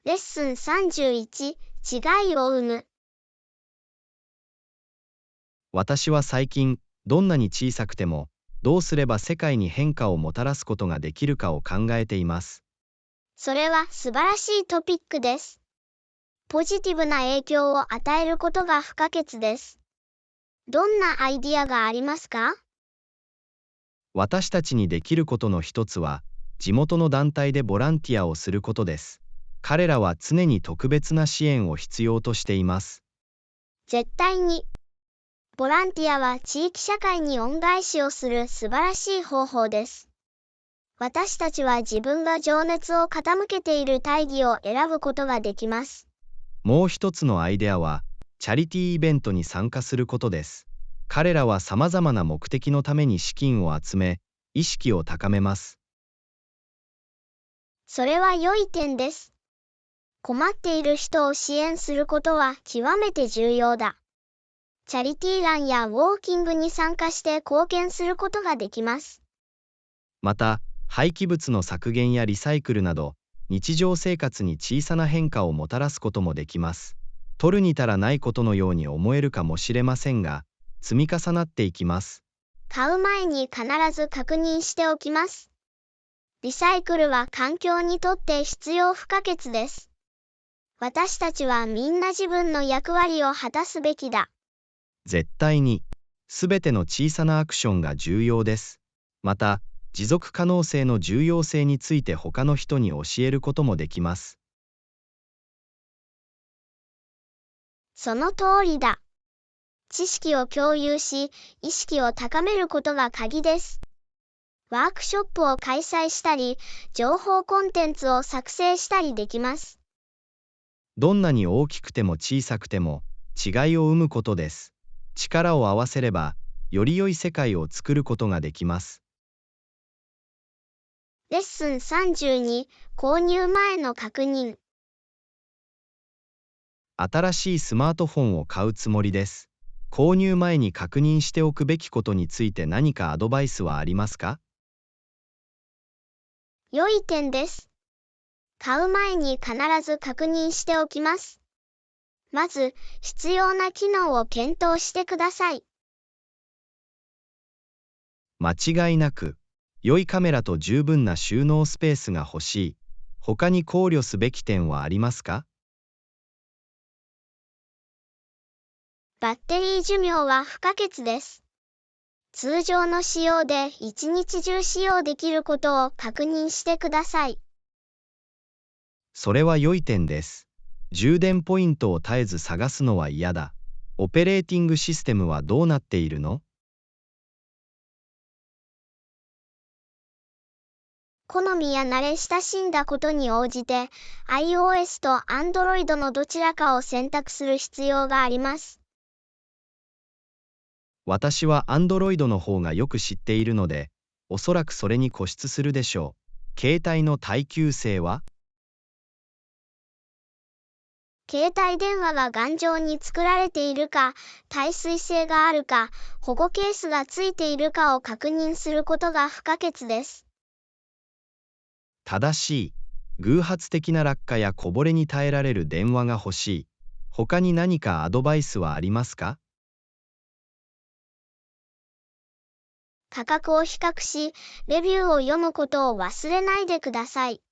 A: レッスン31、違いを生む。
B: 私は最近、どんなに小さくても、どうすれば世界に変化をもたらすことができるかを考えています。
A: それは素晴らしいトピックです。ポジティブな影響を与えることが不可欠です。どんなアイディアがありますか？
B: 私たちにできることの一つは、地元の団体でボランティアをすることです。彼らは常に特別な支援を必要としています。
A: 絶対に。ボランティアは地域社会に恩返しをする素晴らしい方法です。私たちは自分が情熱を傾けている大義を選ぶことができます。
B: もう一つのアイデアは、チャリティーイベントに参加することです。彼らは様々な目的のために資金を集め、意識を高めます。
A: それは良い点です。困っている人を支援することは極めて重要だ。チャリティーランやウォーキングに参加して貢献することができます。
B: また、廃棄物の削減やリサイクルなど、日常生活に小さな変化をもたらすこともできます。取るに足らないことのように思えるかもしれませんが、積み重なっていきます。
A: 買う前に必ず確認しておきます。リサイクルは環境にとって必要不可欠です。私たちはみんな自分の役割を果たすべきだ。
B: 絶対に、すべての小さなアクションが重要です。また、持続可能性の重要性について他の人に教えることもできます。
A: その通りだ。知識を共有し、意識を高めることが鍵です。ワークショップを開催したり、情報コンテンツを作成したりできます。
B: どんなに大きくても小さくても、違いを生むことです。力を合わせれば、より良い世界を作ることができます。
A: レッスン32、購入前の確認。
B: 新しいスマートフォンを買うつもりです。購入前に確認しておくべきことについて何かアドバイスはありますか？
A: 良い点です。買う前に必ず確認しておきます。まず、必要な機能を検討してください。
B: 間違いなく、良いカメラと十分な収納スペースが欲しい。他に考慮すべき点はありますか？
A: バッテリー寿命は不可欠です。通常の使用で一日中使用できることを確認してください。
B: それは良い点です。充電ポイントを絶えず探すのは嫌だ。オペレーティングシステムはどうなっているの？
A: 好みや慣れ親しんだことに応じて iOS と Android のどちらかを選択する必要があります。
B: 私は Android の方がよく知っているので、おそらくそれに固執するでしょう。携帯の耐久性は？
A: 携帯電話が頑丈に作られているか、耐水性があるか、保護ケースがついているかを確認することが不可欠です。
B: 正しい。偶発的な落下やこぼれに耐えられる電話が欲しい。他に何かアドバイスはありますか？
A: 価格を比較し、レビューを読むことを忘れないでください。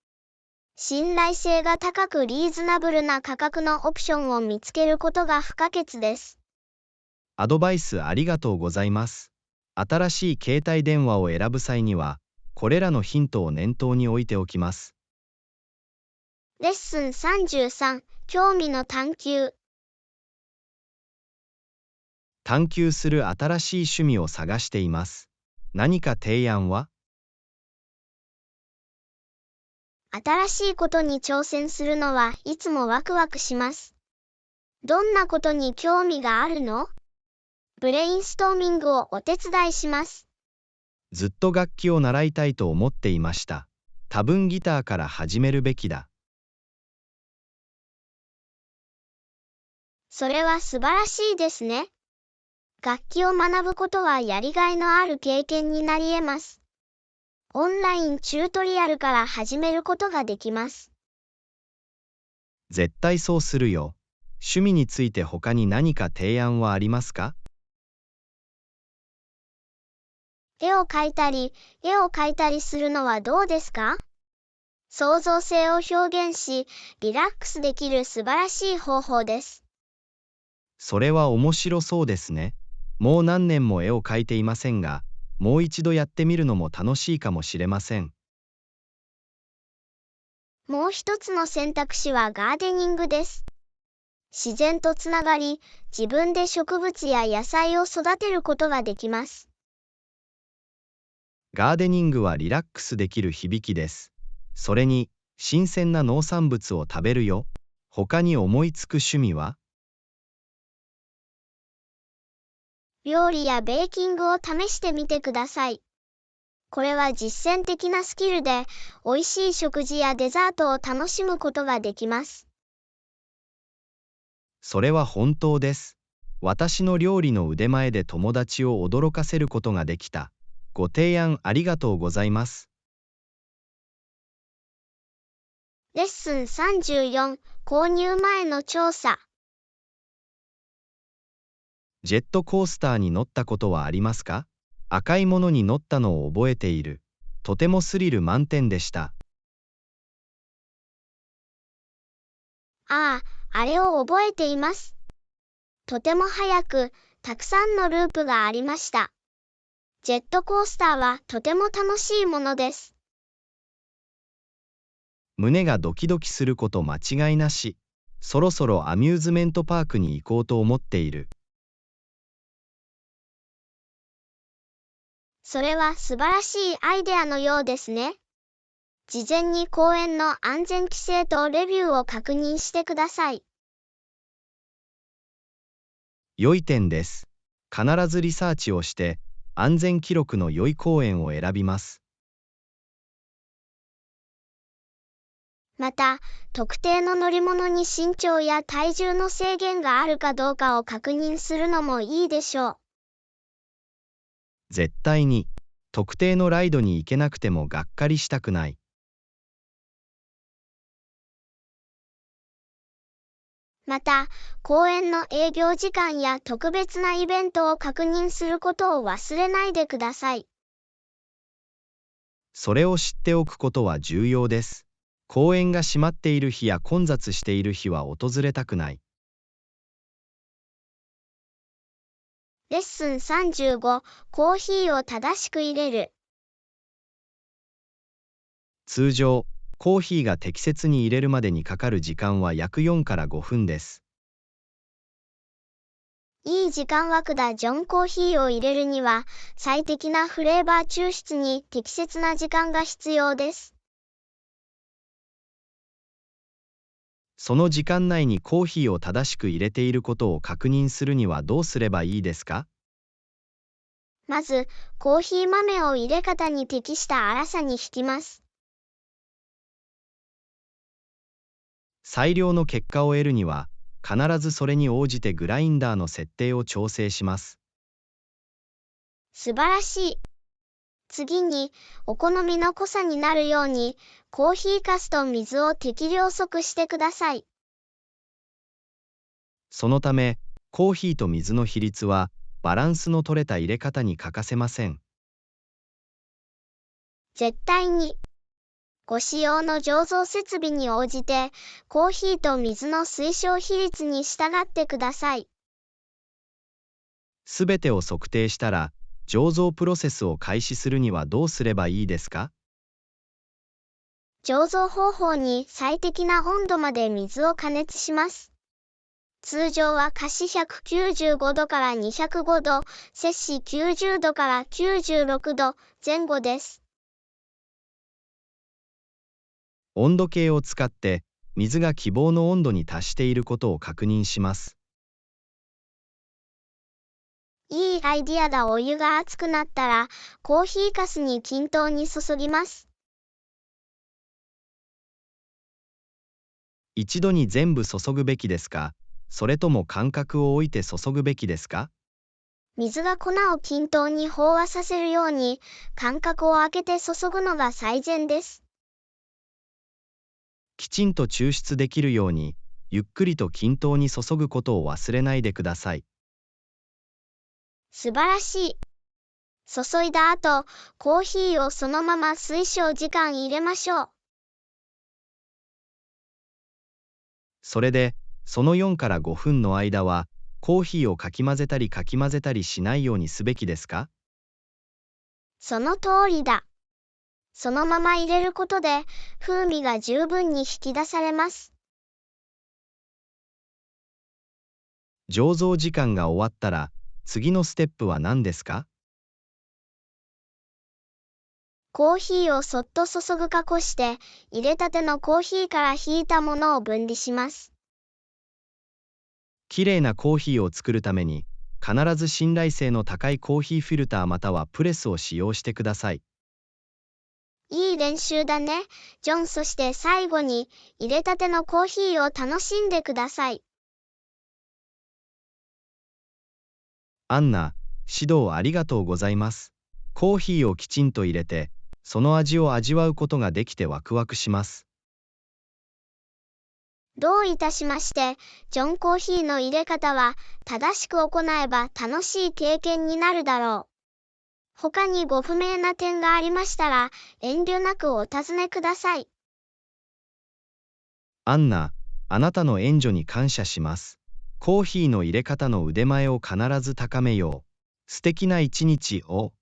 A: 信頼性が高くリーズナブルな価格のオプションを見つけることが不可欠です。
B: アドバイスありがとうございます。新しい携帯電話を選ぶ際には、これらのヒントを念頭に置いておきます。
A: レッスン33、興味の探求。
B: 探求する新しい趣味を探しています。何か提案は？
A: 新しいことに挑戦するのはいつもワクワクします。どんなことに興味があるの？ブレインストーミングをお手伝いします。
B: ずっと楽器を習いたいと思っていました。多分ギターから始めるべきだ。
A: それは素晴らしいですね。楽器を学ぶことはやりがいのある経験になり得ます。オンラインチュートリアルから始めることができます。
B: 絶対そうするよ。趣味について他に何か提案はありますか？
A: 絵を描いたりするのはどうですか？創造性を表現し、リラックスできる素晴らしい方法です。
B: それは面白そうですね。もう何年も絵を描いていませんが、もう一度やってみるのも楽しいかもしれません。
A: もう一つの選択肢はガーデニングです。自然とつながり、自分で植物や野菜を育てることができます。
B: ガーデニングはリラックスできる響きです。それに、新鮮な農産物を食べるよ。他に思いつく趣味は？
A: 料理やベーキングを試してみてください。これは実践的なスキルで、美味しい食事やデザートを楽しむことができます。
B: それは本当です。私の料理の腕前で友達を驚かせることができた。ご提案ありがとうございます。
A: レッスン34、購入前の調査。
B: ジェットコースターに乗ったことはありますか？赤いものに乗ったのを覚えている。とてもスリル満点でした。
A: ああ、あれを覚えています。とても速く、たくさんのループがありました。ジェットコースターはとても楽しいものです。
B: 胸がドキドキすること間違いなし。そろそろアミューズメントパークに行こうと思っている。
A: それは素晴らしいアイデアのようですね。事前に公園の安全規制とレビューを確認してください。
B: 良い点です。必ずリサーチをして、安全記録の良い公園を選びます。
A: また、特定の乗り物に身長や体重の制限があるかどうかを確認するのもいいでしょう。
B: 絶対に、特定のライドに行けなくてもがっかりしたくない。
A: また、公園の営業時間や特別なイベントを確認することを忘れないでください。
B: それを知っておくことは重要です。公園が閉まっている日や混雑している日は訪れたくない。
A: レッスン35、コーヒーを正しく入れる。
B: 通常、コーヒーが適切に入れるまでにかかる時間は約4から5分です。
A: いい時間枠だ。ジョンコーヒーを入れるには、最適なフレーバー抽出に適切な時間が必要です。
B: その時間内にコーヒーを正しく入れていることを確認するにはどうすればいいですか？
A: まず、コーヒー豆を入れ方に適した粗さにひきます。
B: 最良の結果を得るには、必ずそれに応じてグラインダーの設定を調整します。
A: 素晴らしい。次に、お好みの濃さになるように、コーヒーかすと水を適量測してください。
B: そのため、コーヒーと水の比率は、バランスの取れた入れ方に欠かせません。
A: 絶対に。ご使用の醸造設備に応じて、コーヒーと水の推奨比率に従ってください。
B: すべてを測定したら、醸造プロセスを開始するにはどうすればいいですか？
A: 醸造方法に最適な温度まで水を加熱します。通常は華氏195度から205度、摂氏90度から96度前後です。
B: 温度計を使って水が希望の温度に達していることを確認します。
A: いいアイディアだ。お湯が熱くなったら、コーヒーかすに均等に注ぎます。
B: 一度に全部注ぐべきですか、それとも間隔を置いて注ぐべきですか？
A: 水が粉を均等に飽和させるように、間隔を空けて注ぐのが最善です。
B: きちんと抽出できるように、ゆっくりと均等に注ぐことを忘れないでください。
A: 素晴らしい。注いだ後、コーヒーをそのまま推奨時間入れましょう。
B: それで、その4から5分の間は、コーヒーをかき混ぜたりしないようにすべきですか？
A: その通りだ。そのまま入れることで、風味が十分に引き出されます。
B: 醸造時間が終わったら、次のステップは何ですか？
A: コーヒーをそっと注ぐかこして、入れたてのコーヒーからひいたものを分離します。
B: きれいなコーヒーを作るために、必ず信頼性の高いコーヒーフィルターまたはプレスを使用してください。
A: いい練習だね、ジョン。そして最後に、入れたてのコーヒーを楽しんでください。
B: アンナ、指導ありがとうございます。コーヒーをきちんと入れて、その味を味わうことができてワクワクします。
A: どういたしまして。ジョン。コーヒーの入れ方は、正しく行えば楽しい経験になるだろう。他にご不明な点がありましたら、遠慮なくお尋ねください。
B: アンナ、あなたの援助に感謝します。コーヒーの入れ方の腕前を必ず高めよう。素敵な一日を。